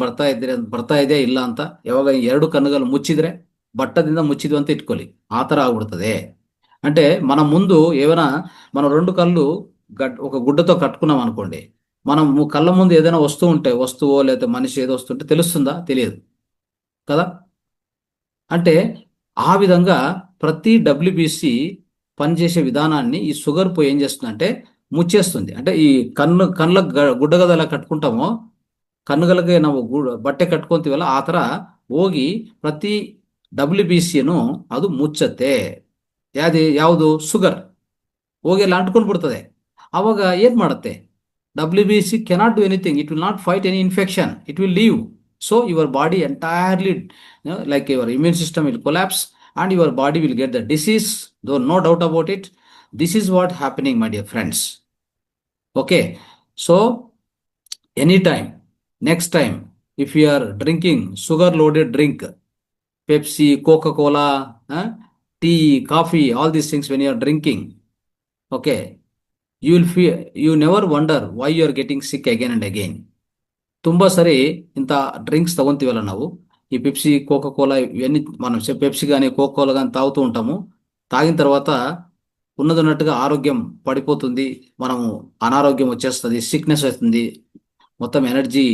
ಬರ್ತಾ ಇದೆಯಾ ಇಲ್ಲ ಅಂತ? ಯಾವಾಗ ಎರಡು ಕಣ್ಣುಗಳು ಮುಚ್ಚಿದ್ರೆ, ಬಟ್ಟದಿಂದ ಮುಚ್ಚಿದ್ವು ಅಂತ ಇಟ್ಕೊಳ್ಳಿ, ಆ ತರ ಆಗ್ಬಿಡ್ತದೆ. అంటే మన ముందు ఏమైనా మనం రెండు కళ్ళు ఒక గుడ్డతో కట్టుకున్నాం అనుకోండి, మనం కళ్ళ ముందు ఏదైనా వస్తువో లేకపోతే మనిషి ఏదో వస్తుంటే తెలుస్తుందా? తెలియదు కదా. అంటే ఆ విధంగా ప్రతి WBC పనిచేసే విధానాన్ని ఈ షుగర్ పోయి ఏం చేస్తుందంటే ముచ్చేస్తుంది. అంటే ఈ కళ్ళ గుడ్డగద ఎలా కట్టుకుంటామೋ, ಕಣ್ಣುಗಳಿಗೆ ನಾವು ಬಟ್ಟೆ ಕಟ್ಕೊಂತೀವಲ್ಲ, ಆ ತರ ಹೋಗಿ ಪ್ರತಿ WBCಯನ್ನು ಅದು ಮುಚ್ಚತ್ತೆ. ಯಾವುದು? ಶುಗರ್ ಹೋಗಿ ಎಲ್ಲ ಅಂಟ್ಕೊಂಡು ಬಿಡ್ತದೆ. ಅವಾಗ ಏನ್ ಮಾಡುತ್ತೆ? WBC cannot do anything, it will not fight any infection, it will leave. So your body entirely, like your immune system will collapse and your body will get the disease, though no doubt about it. This is what happening, my dear friends. Okay, so anytime, next time, if you are drinking sugar loaded drink, Pepsi, Coca-Cola, tea, coffee, all these things, when you are drinking, okay, you never wonder why you are getting sick again and again. ತುಂಬಾ ಸರಿ ಇಂಥ drinks తగొంతీవల్ల ನಾವು ఈ Pepsi, Coca-Cola ఇవన్నీ మనం Pepsi కానీ Coca-Cola కానీ తాగుతూ ఉంటాము. తాగిన తర్వాత ఉన్నట్టుగా ఆరోగ్యం పడిపోతుంది, మనము అనారోగ్యం వచ్చేస్తుంది, సిక్నెస్ వస్తుంది, మొత్తం ఎనర్జీ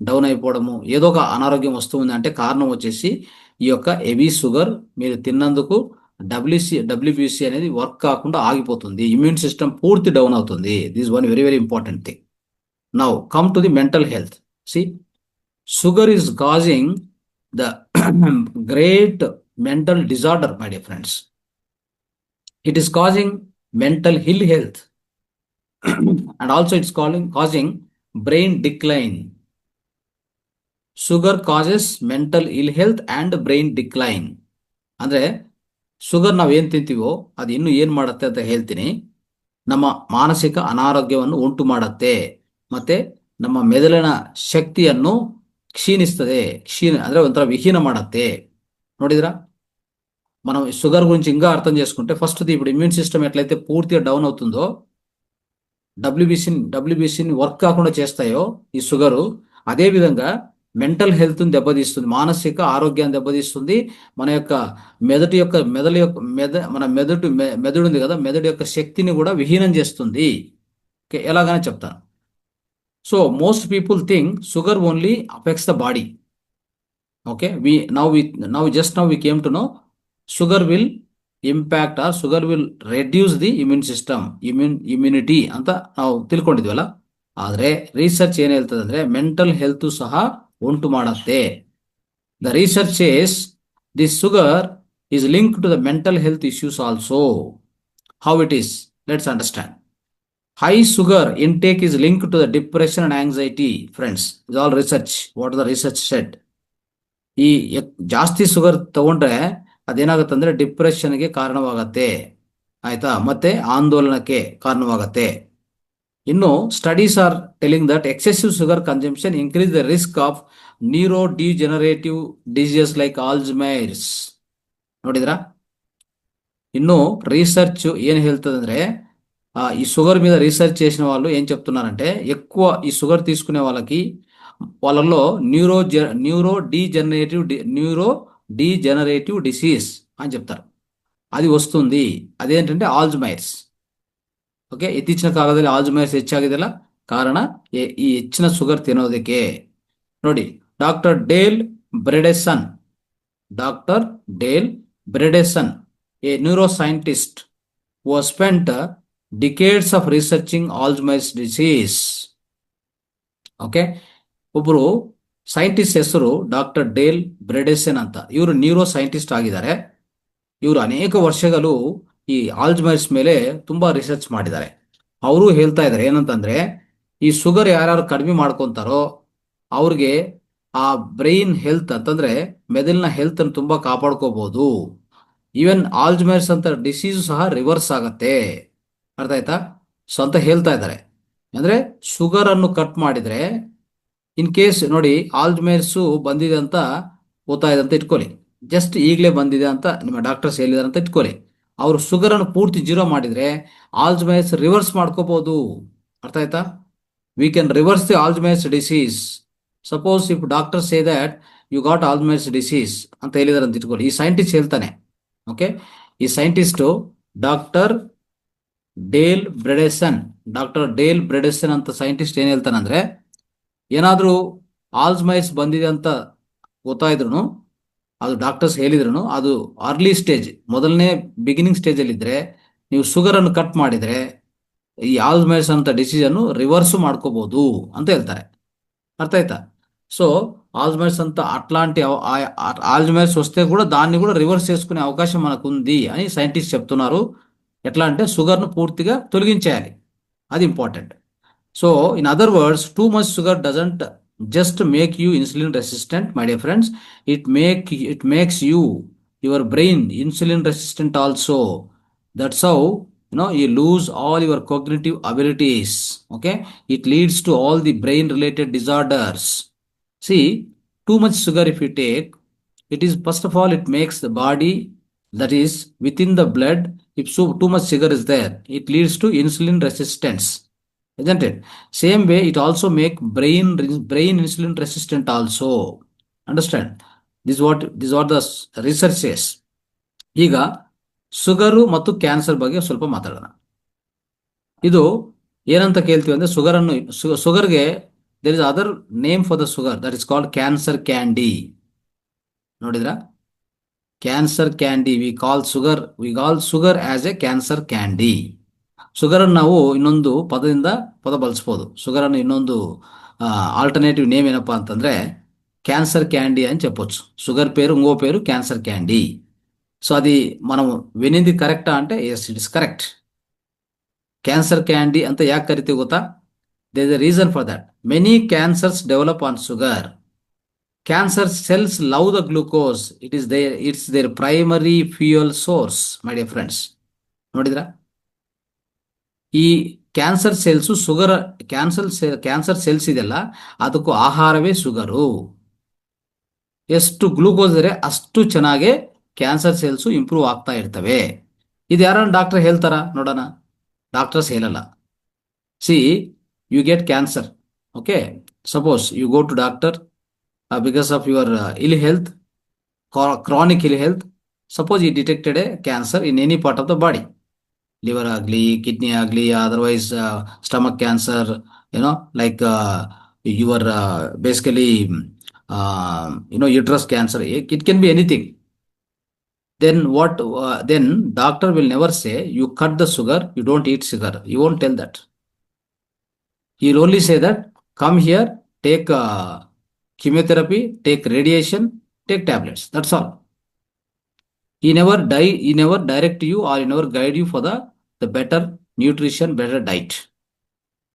డౌన్ అయిపోవడము, ఏదో ఒక అనారోగ్యం వస్తుంది. అంటే కారణం వచ్చేసి ఈ యొక్క హెవీ షుగర్ మీరు తిన్నందుకు WBC అనేది వర్క్ కాకుండా ఆగిపోతుంది, ఇమ్యూన్ సిస్టమ్ పూర్తి డౌన్ అవుతుంది. This one very very important thing. Now come to the mental health. See, sugar is causing the great mental disorder, my dear friends. It is causing mental ill health and also it's causing brain decline. Sugar causes mental ill health and brain decline. ಅಂದ್ರೆ sugar ನಾವು ಏನು ತಿಂತೀವೋ ಅದು ಇನ್ನೂ ಏನು ಮಾಡುತ್ತೆ ಅಂತ ಹೇಳ್ತೀನಿ. ನಮ್ಮ ಮಾನಸಿಕ ಅನಾರೋಗ್ಯವನ್ನು ಉಂಟು ಮಾಡುತ್ತೆ, ಮತ್ತೆ ನಮ್ಮ ಮೆದುಳಿನ ಶಕ್ತಿಯನ್ನು ಕ್ಷೀಣಿಸ್ತದೆ. ಅಂದ್ರೆ ಒಂಥರ ವಿಹೀನ ಮಾಡತ್ತೆ. ನೋಡಿದ್ರಾ? మనం షుగర్ గురించి ఇంకా అర్థం చేసుకుంటే ఫస్ట్ ఇప్పుడు ఇమ్యూన్ సిస్టమ్ ఎట్లయితే పూర్తిగా డౌన్ అవుతుందో, డబ్ల్యూబీసీని వర్క్ కాకుండా చేస్తాయో ఈ షుగరు, అదే విధంగా మెంటల్ హెల్త్ని దెబ్బతీస్తుంది, మానసిక ఆరోగ్యాన్ని దెబ్బతీస్తుంది. మన యొక్క మెదడు యొక్క మన మెదడు ఉంది కదా, మెదడు యొక్క శక్తిని కూడా విహీనం చేస్తుంది. ఎలాగనే చెప్తాను. So most people think sugar only affects the body. Okay, now we came to know sugar will impact or sugar will reduce the immune system, immunity ಅಂತ ನಾವು ತಿಳ್ಕೊಂಡಿದ್ವಲ್ಲ. ಆದರೆ ರಿಸರ್ಚ್ ಏನು ಹೇಳ್ತದೆ ಅಂದ್ರೆ ಮೆಂಟಲ್ ಹೆಲ್ತ್ ಸಹ ಉಂಟು ಮಾಡುತ್ತೆ. The research says this sugar is linked to the mental health issues also. How it is? Let's understand. High sugar intake is linked to the depression and anxiety. Friends, it's all research. What the research said? ಈ ಜಾಸ್ತಿ sugar ತಗೊಂಡ್ರೆ ಅದೇನಾಗುತ್ತೆ ಅಂದ್ರೆ ಡಿಪ್ರೆಷನ್ಗೆ ಕಾರಣವಾಗತ್ತೆ, ಆಯ್ತಾ, ಮತ್ತೆ ಆಂದೋಲನಕ್ಕೆ ಕಾರಣವಾಗತ್ತೆ. ಇನ್ನು studies are telling that excessive sugar consumption increase the risk of neuro degenerative diseases like Alzheimer's. ನೋಡಿದ್ರಾ? ఇನ್ನು రీసెర్చ్ ఏం వెళ్తుందంటే ఈ షుగర్ మీద రీసెర్చ్ చేసిన వాళ్ళు ఏం చెప్తున్నారంటే ఎక్కువ ఈ షుగర్ తీసుకునే వాళ్ళలో న్యూరో డీజనరేటివ్ డిసీజ్ అని చెప్తారు, అది వస్తుంది. అదేంటంటే ಆಲ್ಝೈಮರ್ಸ್. ಓಕೆ, ಇತ್ತೀಚಿನ ಕಾಲದಲ್ಲಿ ಆಲ್ಝೈಮರ್ಸ್ ಹೆಚ್ಚಾಗಿದೆಯಲ್ಲ, ಕಾರಣ ಈ ಹೆಚ್ಚಿನ ಶುಗರ್ ತಿನ್ನೋದಕ್ಕೆ. ನೋಡಿ, doctor Dale Bredesen, a neuroscientist who has spent decades of researching Alzheimer's disease. Okay, ಒಬ್ಬರು ಸೈಂಟಿಸ್ಟ್ ಹೆಸರು ಡಾಕ್ಟರ್ ಡೇಲ್ ಬ್ರೆಡೆಸನ್ ಅಂತ. ಇವರು ನ್ಯೂರೋ ಸೈಂಟಿಸ್ಟ್ ಆಗಿದ್ದಾರೆ. ಇವರು ಅನೇಕ ವರ್ಷಗಳು ಈ ಆಲ್ಝೈಮರ್ಸ್ ಮೇಲೆ ತುಂಬಾ ರಿಸರ್ಚ್ ಮಾಡಿದ್ದಾರೆ. ಅವರು ಹೇಳ್ತಾ ಇದ್ದಾರೆ ಏನಂತಂದ್ರೆ, ಈ ಶುಗರ್ ಯಾರ್ಯಾರು ಕಡಿಮೆ ಮಾಡ್ಕೊಂತಾರೋ ಅವ್ರಿಗೆ ಆ ಬ್ರೈನ್ ಹೆಲ್ತ್ ಅಂತಂದ್ರೆ ಮೆದುಳಿನ ಹೆಲ್ತ್ ಅನ್ನು ತುಂಬಾ ಕಾಪಾಡ್ಕೋಬಹುದು. ಈವನ್ ಆಲ್ಝೈಮರ್ಸ್ ಅಂತ ಡಿಸೀಸ್ ಸಹ ರಿವರ್ಸ್ ಆಗತ್ತೆ. ಅರ್ಥ ಆಯ್ತಾ? ಸೊ ಅಂತ ಹೇಳ್ತಾ ಇದ್ದಾರೆ. ಅಂದ್ರೆ ಶುಗರ್ ಅನ್ನು ಕಟ್ ಮಾಡಿದ್ರೆ, ಇನ್ ಕೇಸ್ ನೋಡಿ ಆಲ್ಝೈಮರ್ಸ್ ಬಂದಿದೆ ಅಂತ ಗೊತ್ತಾಯ್ತು ಅಂತ ಇಟ್ಕೊಳ್ಳಿ, ಜಸ್ಟ್ ಈಗಲೇ ಬಂದಿದೆ ಅಂತ ನಿಮ್ಮ ಡಾಕ್ಟರ್ಸ್ ಹೇಳಿದಾರೆ ಅಂತ ಇಟ್ಕೊಳ್ಳಿ, ಅವರು ಶುಗರ್ ಅನ್ನು ಪೂರ್ತಿ ಜೀರೋ ಮಾಡಿದ್ರೆ ಆಲ್ಝೈಮರ್ಸ್ ರಿವರ್ಸ್ ಮಾಡ್ಕೋಬಹುದು. ಅರ್ಥ ಆಯ್ತಾ? We can reverse the Alzheimer's disease. Suppose if doctor say that you got Alzheimer's disease ಅಂತ ಹೇಳಿದಾರೆ ಅಂತ ಇಟ್ಕೊಳ್ಳಿ, ಈ ಸೈಂಟಿಸ್ಟ್ ಹೇಳ್ತಾನೆ. ಓಕೆ, ಈ ಸೈಂಟಿಸ್ಟು ಡಾಕ್ಟರ್ ಡೇಲ್ ಬ್ರೆಡೆಸನ್ ಅಂತ ಸೈಂಟಿಸ್ಟ್ ಏನ್ ಹೇಳ್ತಾನಂದ್ರೆ, ಏನಾದ್ರೂ ಆಲ್ಝೈಮರ್ಸ್ ಬಂದಿದೆ ಅಂತ ಗೊತ್ತಾಯಿದ್ರು, ಅದು ಡಾಕ್ಟರ್ಸ್ ಹೇಳಿದ್ರು, ಅದು ಅರ್ಲಿ ಸ್ಟೇಜ್, ಮೊದಲನೇ ಬಿಗಿನಿಂಗ್ ಸ್ಟೇಜ್ ಅಲ್ಲಿ ಇದ್ರೆ ನೀವು ಶುಗರ್ ಅನ್ನು ಕಟ್ ಮಾಡಿದ್ರೆ ಈ ಆಲ್ಝೈಮರ್ಸ್ ಅಂತ ಡಿಸೀಸ್ ಅನ್ನು ರಿವರ್ಸ್ ಮಾಡ್ಕೋಬಹುದು ಅಂತ ಹೇಳ್ತಾರೆ. అర్థ అవుతా? సో ఆల్ಝైమర్స్ అంతా అట్లాంటి ఆల్ಝైమర్స్ వస్తే కూడా దాన్ని కూడా రివర్స్ చేసుకునే అవకాశం మనకు ఉంది అని సైంటిస్ట్ చెప్తున్నారు. ఎట్లా అంటే షుగర్ను పూర్తిగా తొలగించేయాలి, అది important. So in other words, too much sugar doesn't just make you insulin resistant my dear friends, it makes your brain insulin resistant also. That's how you lose all your cognitive abilities. Okay, it leads to all the brain related disorders. See, too much sugar if you take, it is first of all it makes the body, that is within the blood, if too much sugar is there, it leads to insulin resistance, isn't it? Same way it also make brain insulin resistant also. Understand? This is what the research says. ಈಗ sugar ಮತ್ತು cancer ಬಗ್ಗೆ ಸ್ವಲ್ಪ ಮಾತಾಡೋಣ. ಇದು ಏನಂತ ಕೇಳ್ತೀವಿ ಅಂದ್ರೆ, ಶುಗರ್ಗೆ there is other name for the sugar, that is called cancer candy. ನೋಡಿದ್ರಾ? Cancer candy, we call sugar as a cancer candy. Sugar ಅನ್ನು ನಾವು ಇನ್ನೊಂದು ಪದ ಬಳಸ್ಬೋದು. ಶುಗರ್ ಅನ್ನು ಇನ್ನೊಂದು ఆల్టర్నేటివ్ నేమ్ ಏನಪ್ಪಾ ಅಂತಂದ್ರೆ క్యాన్సర్ క్యాండీ అని చెప్పొచ్చు. షుగర్ పేరు, ఇంకో పేరు క్యాన్సర్ క్యాండీ. సో అది మనం వినింది కరెక్టా అంటే yes, it is correct. Cancer candy ಅಂತ ಯಾಕೆ ಕರಿತೀವಿ ಗೊತ್ತಾ? There is a reason for that. Many cancers develop on sugar. Cancer cells love the glucose. It's their primary fuel source, my dear friends. ನೋಡಿದ್ರಾ? ಈ cancer cells sugar, cancer cells ಇದೆಲ್ಲ, ಅದಕ್ಕೂ ಆಹಾರವೇ sugar. ಎಷ್ಟು glucose ಇದ್ರೆ ಅಷ್ಟು ಚೆನ್ನಾಗಿ cancer cells improve ಆಗ್ತಾ ಇರ್ತವೆ. ಇದು ಯಾರನ್ನ ಡಾಕ್ಟರ್ ಹೇಳ್ತಾರ ನೋಡೋಣ? ಡಾಕ್ಟರ್ಸ್ ಹೇಳಲ್ಲ. See, you get cancer, okay, suppose you go to doctor because of your ill health, chronic ill health. Suppose he detected a cancer in any part of the body, liver agli, kidney agli, otherwise stomach cancer, like your basically uterus cancer. It can be anything. Then what? Then doctor will never say you cut the sugar, you don't eat sugar. He won't tell that. He'll only say that come here, take chemotherapy, take radiation, take tablets. That's all. He never direct you, or he never guide you for the better nutrition, better diet.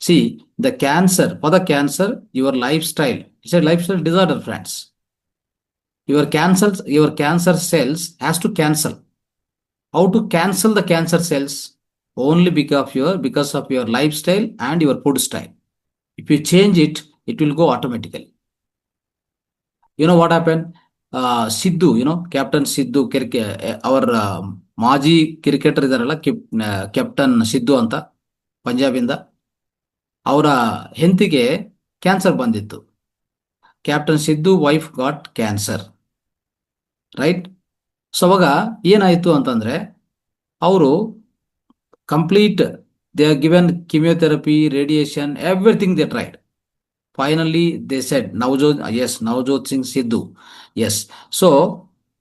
See, for the cancer, your lifestyle, it's a lifestyle disorder, friends. Your cancer cells has to cancel. How to cancel the cancer cells? Only because of your lifestyle and your food style. If you change it, it will go automatically. You know what happened? Sidhu, Captain Sidhu, our ಮಾಜಿ cricketer ಇದಾರಲ್ಲ, captain Sidhu ಅಂತ, ಪಂಜಾಬಿಂದ, ಅವರ ಹೆಂಡತಿಗೆ cancer ಬಂದಿತ್ತು. Captain Sidhu wife got cancer, right? So ಅವಾಗ ಏನಾಯಿತು ಅಂತಂದ್ರೆ, ಅವರು complete they are given chemotherapy, radiation, everything they tried. Finally, they said, Navjot Singh Sidhu. Yes. So,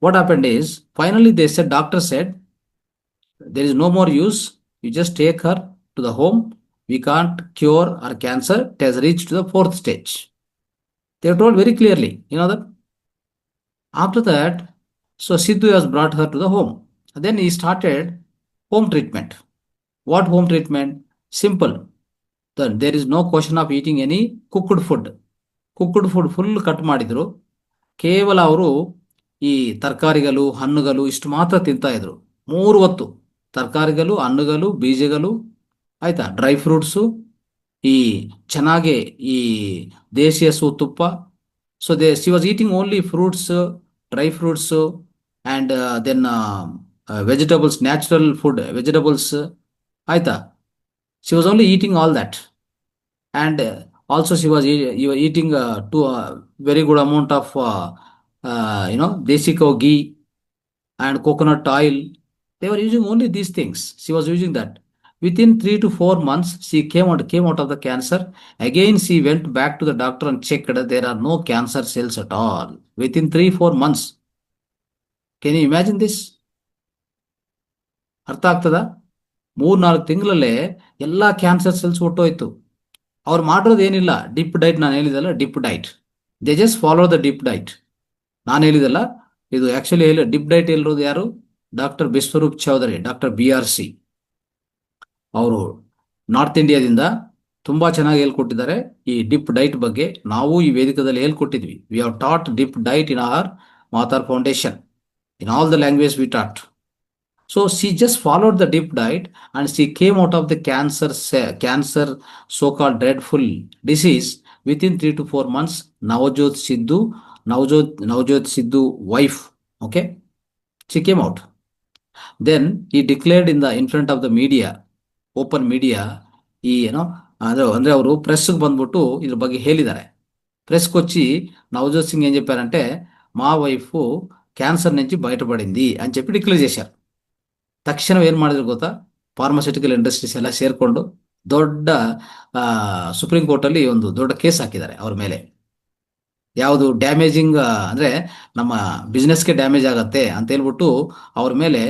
what happened is, finally they said, doctor said, there is no more use. You just take her to the home. We can't cure her cancer. It has reached to the 4th stage. They were told very clearly, you know that. After that, so Sidhu has brought her to the home. Then he started home treatment. What home treatment? Simple. There is no question of eating any cooked food. Cooked food full cut ಮಾಡಿದ್ರು. ಕೇವಲ ಅವರು ಈ ತರಕಾರಿಗಳು, ಹಣ್ಣುಗಳು ಇಷ್ಟು ಮಾತ್ರ ತಿಂತಾ ಇದ್ರು. 3 ಹೊತ್ತು ತರಕಾರಿಗಳು, ಹಣ್ಣುಗಳು, ಬೀಜಗಳು, ಆಯ್ತಾ, ಡ್ರೈ ಫ್ರೂಟ್ಸು, ಈ ಚೆನ್ನಾಗಿ ಈ ದೇಶೀಯ ತುಪ್ಪ. So she was eating only fruits, dry fruits, and then vegetables, natural food, vegetables, ಆಯ್ತಾ. She was only eating all that, and also she was eating very good amount of desi cow ghee and coconut oil. They were using only these things. She was using that. Within 3 to 4 months, she came out of the cancer. Again, she went back to the doctor and checked that there are no cancer cells at all. Within 3-4 months. Can you imagine this? ಅರ್ಥ ಆಗ್ತದ? 3-4 ತಿಂಗಳಲ್ಲೇ ಎಲ್ಲ cancer cells ಹೊಟ್ಟೋಯ್ತು. ಅವ್ರು ಮಾಡಿರೋದು ಏನಿಲ್ಲ, drip diet. ನಾನು ಹೇಳಿದಲ್ಲ, dip diet. They just follow the dip diet. ನಾನು ಹೇಳಿದಲ್ಲ, ಇದು ಆಕ್ಚುಲಿ ಡಿಪ್ ಡೈಟ್ ಹೇಳಿರೋದು ಯಾರು? Doctor Biswaroop Chowdhury, doctor BRC. ಅವರು ನಾರ್ತ್ ಇಂಡಿಯಾದಿಂದ ತುಂಬಾ ಚೆನ್ನಾಗಿ ಹೇಳ್ಕೊಟ್ಟಿದ್ದಾರೆ ಈ ಡಿಪ್ ಡೈಟ್ ಬಗ್ಗೆ. ನಾವು ಈ ವೇದಿಕದಲ್ಲಿ ಹೇಳ್ಕೊಟ್ಟಿದ್ವಿ. We have taught dip diet in our ಮಾತಾರ್ foundation. In all the language we taught. So she just followed the DIP diet and she came out of the cancer so-called dreadful disease within 3 to 4 months. Navjot Sidhu wife, okay, she came out. Then he declared in front of the media, open media, ಅಂದ್ರೆ ಅವರು ಪ್ರೆಸ್ಗೆ ಬಂದ್ಬಿಟ್ಟು ಇದ್ರ ಬಗ್ಗೆ ಹೇಳಿದ್ದಾರೆ. ప్రెస్కి వచ్చి నవజోత్ సింగ్ ఏం చెప్పారంటే, మా వైఫ్ క్యాన్సర్ నుంచి బయటపడింది అని చెప్పి డిక్లేర్ చేశారు. ತಕ್ಷಣ ಏನ್ ಮಾಡಿದ್ರು ಗೊತ್ತಾ? ಫಾರ್ಮಾಸ್ಯೂಟಿಕಲ್ ಇಂಡಸ್ಟ್ರೀಸ್ ಎಲ್ಲ ಸೇರ್ಕೊಂಡು ದೊಡ್ಡ ಸುಪ್ರೀಂ ಕೋರ್ಟ್ ಅಲ್ಲಿ ಒಂದು ದೊಡ್ಡ ಕೇಸ್ ಹಾಕಿದ್ದಾರೆ ಅವ್ರ ಮೇಲೆ. ಯಾವುದು ಡ್ಯಾಮೇಜಿಂಗ್ ಅಂದ್ರೆ ನಮ್ಮ ಬಿಸ್ನೆಸ್ಗೆ ಡ್ಯಾಮೇಜ್ ಆಗತ್ತೆ ಅಂತ ಹೇಳ್ಬಿಟ್ಟು ಅವ್ರ ಮೇಲೆ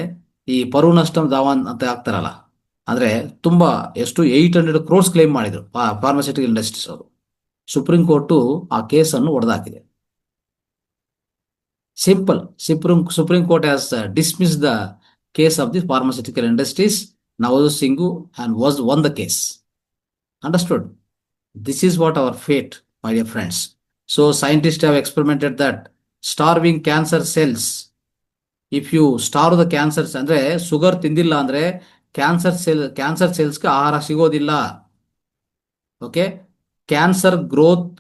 ಈ ಪರು ನಷ್ಟಂ ದಾವಾನ್ ಅಂತ ಹಾಕ್ತಾರಲ್ಲ, ಅಂದ್ರೆ ತುಂಬಾ ಎಷ್ಟು 800 crores ಕ್ಲೇಮ್ ಮಾಡಿದ್ರು ಫಾರ್ಮಾಸ್ಯೂಟಿಕಲ್ ಇಂಡಸ್ಟ್ರೀಸ್ ಅವರು. ಸುಪ್ರೀಂ ಕೋರ್ಟು ಆ ಕೇಸನ್ನು ಒಡೆದಾಕಿದೆ. Simple. Supreme court has dismiss the case of the pharmaceutical industries. Navjot Singh and won the case. Understood? This is what our fate, my dear friends. So scientist have experimented that starving cancer cells, if you star the cancers ಅಂದ್ರೆ sugar ತಿಂದಿಲ್ಲ ಅಂದ್ರೆ cancer ಸೆಲ್ಸ್ಗೆ ಆಹಾರ ಸಿಗೋದಿಲ್ಲ. Okay, cancer growth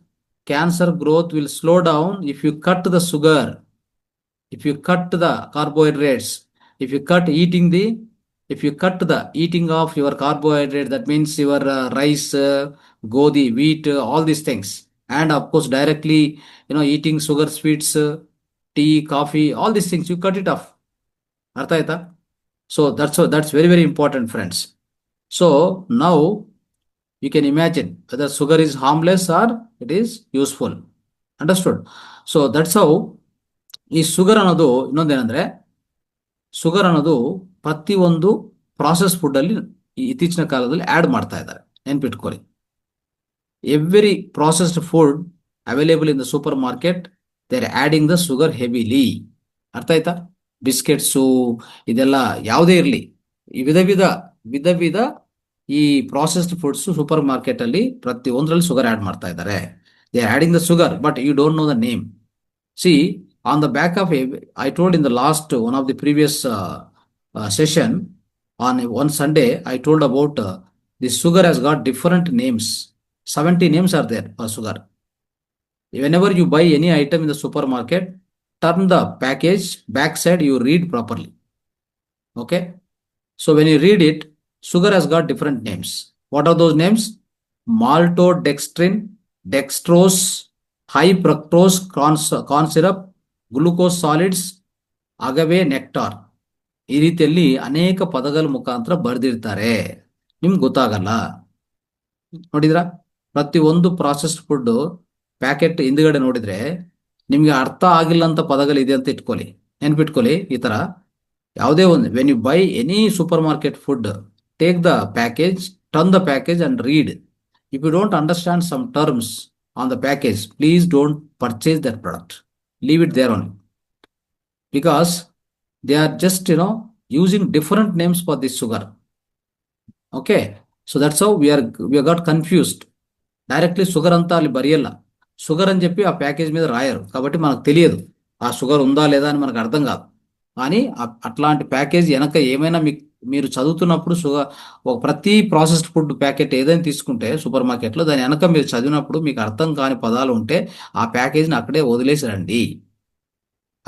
cancer growth will slow down if you cut the sugar, if you cut the carbohydrates, if you cut eating the if you cut the eating of your carbohydrate, that means your rice, godi, wheat, all these things, and of course directly eating sugar, sweets, tea, coffee, all these things you cut it off. ಅರ್ಥ ಆಯ್ತಾ? So that's very very important, friends. So now you can imagine whether sugar is harmless or it is useful. Understood? So that's how ಈ sugar ಅನ್ನೋದು ಇನ್ನೊಂದೇನೆಂದ್ರೆ, sugar ಅನ್ನೋದು ಪ್ರತಿಯೊಂದು process food ಅಲ್ಲಿ ಇತ್ತೀಚಿನ ಕಾಲದಲ್ಲಿ add ಮಾಡ್ತಾ ಇದ್ದಾರೆ. ನೆನ್ಪಿಟ್ಕೊಳ್ಳಿ, every processed food available in the super market they are adding the sugar heavily. ಅರ್ಥ ಆಯ್ತಾ? ಬಿಸ್ಕೆಟ್ಸು ಇದೆಲ್ಲ ಯಾವುದೇ ಇರಲಿ, ಈ ವಿಧ ವಿಧ ಈ ಪ್ರಾಸೆಸ್ಡ್ ಫುಡ್ಸ್ ಸೂಪರ್ ಮಾರ್ಕೆಟ್ ಅಲ್ಲಿ ಪ್ರತಿಯೊಂದರಲ್ಲಿ ಶುಗರ್ ಆಡ್ ಮಾಡ್ತಾ ಇದ್ದಾರೆ. They are adding the sugar, but you don't know the name. See, on the back of I told in the last one of the previous session on one Sunday, I told about the sugar has got different names. 70 names are there for sugar. Whenever you buy any item in the supermarket, turn the package backside, you read properly. Okay, so when you read it, sugar has got different names. What are those names? Maltodextrin, dextrose, high fructose corn syrup, glucose solids, agave, nectar. ಈ ರೀತಿಯಲ್ಲಿ ಅನೇಕ ಪದಗಳ ಮುಖಾಂತರ ಬರೆದಿರ್ತಾರೆ, ನಿಮ್ಗೆ ಗೊತ್ತಾಗಲ್ಲ. ನೋಡಿದ್ರ, ಪ್ರತಿಯೊಂದು processed food packet ಹಿಂದ್ಗಡೆ ನೋಡಿದ್ರೆ ನಿಮ್ಗೆ ಅರ್ಥ ಆಗಿಲ್ಲ ಅಂತ ಪದಗಳಿದೆ ಅಂತ ಇಟ್ಕೊಳ್ಳಿ, ನೆನ್ಪಿಟ್ಕೊಳ್ಳಿ. ಈ ತರ ಯಾವುದೇ ಒಂದು, when you buy any supermarket food, take the package, turn the package and read. If you don't understand some terms on the package, please don't purchase that product. Leave it there only, because they are just using different names for this sugar. Okay, so that's how we got confused. Directly sugar anta alli bariyalla, sugar అని చెప్పి ఆ package మీద రాయరు, కాబట్టి మనకు తెలియదు ఆ sugar ఉందా లేదా అని మనకు అర్థం కాదు. కానీ అట్లాంటి ప్యాకేజ్ వెనక ఏమైనా మీరు చదువుతున్నప్పుడు షుగర్, ఒక ప్రతి ప్రాసెస్డ్ ఫుడ్ ప్యాకెట్ ఏదైనా తీసుకుంటే సూపర్ మార్కెట్లో, దాని వెనక మీరు చదివినప్పుడు మీకు అర్థం కాని పదాలు ఉంటే ఆ ప్యాకేజ్ని అక్కడే వదిలేసి రండి.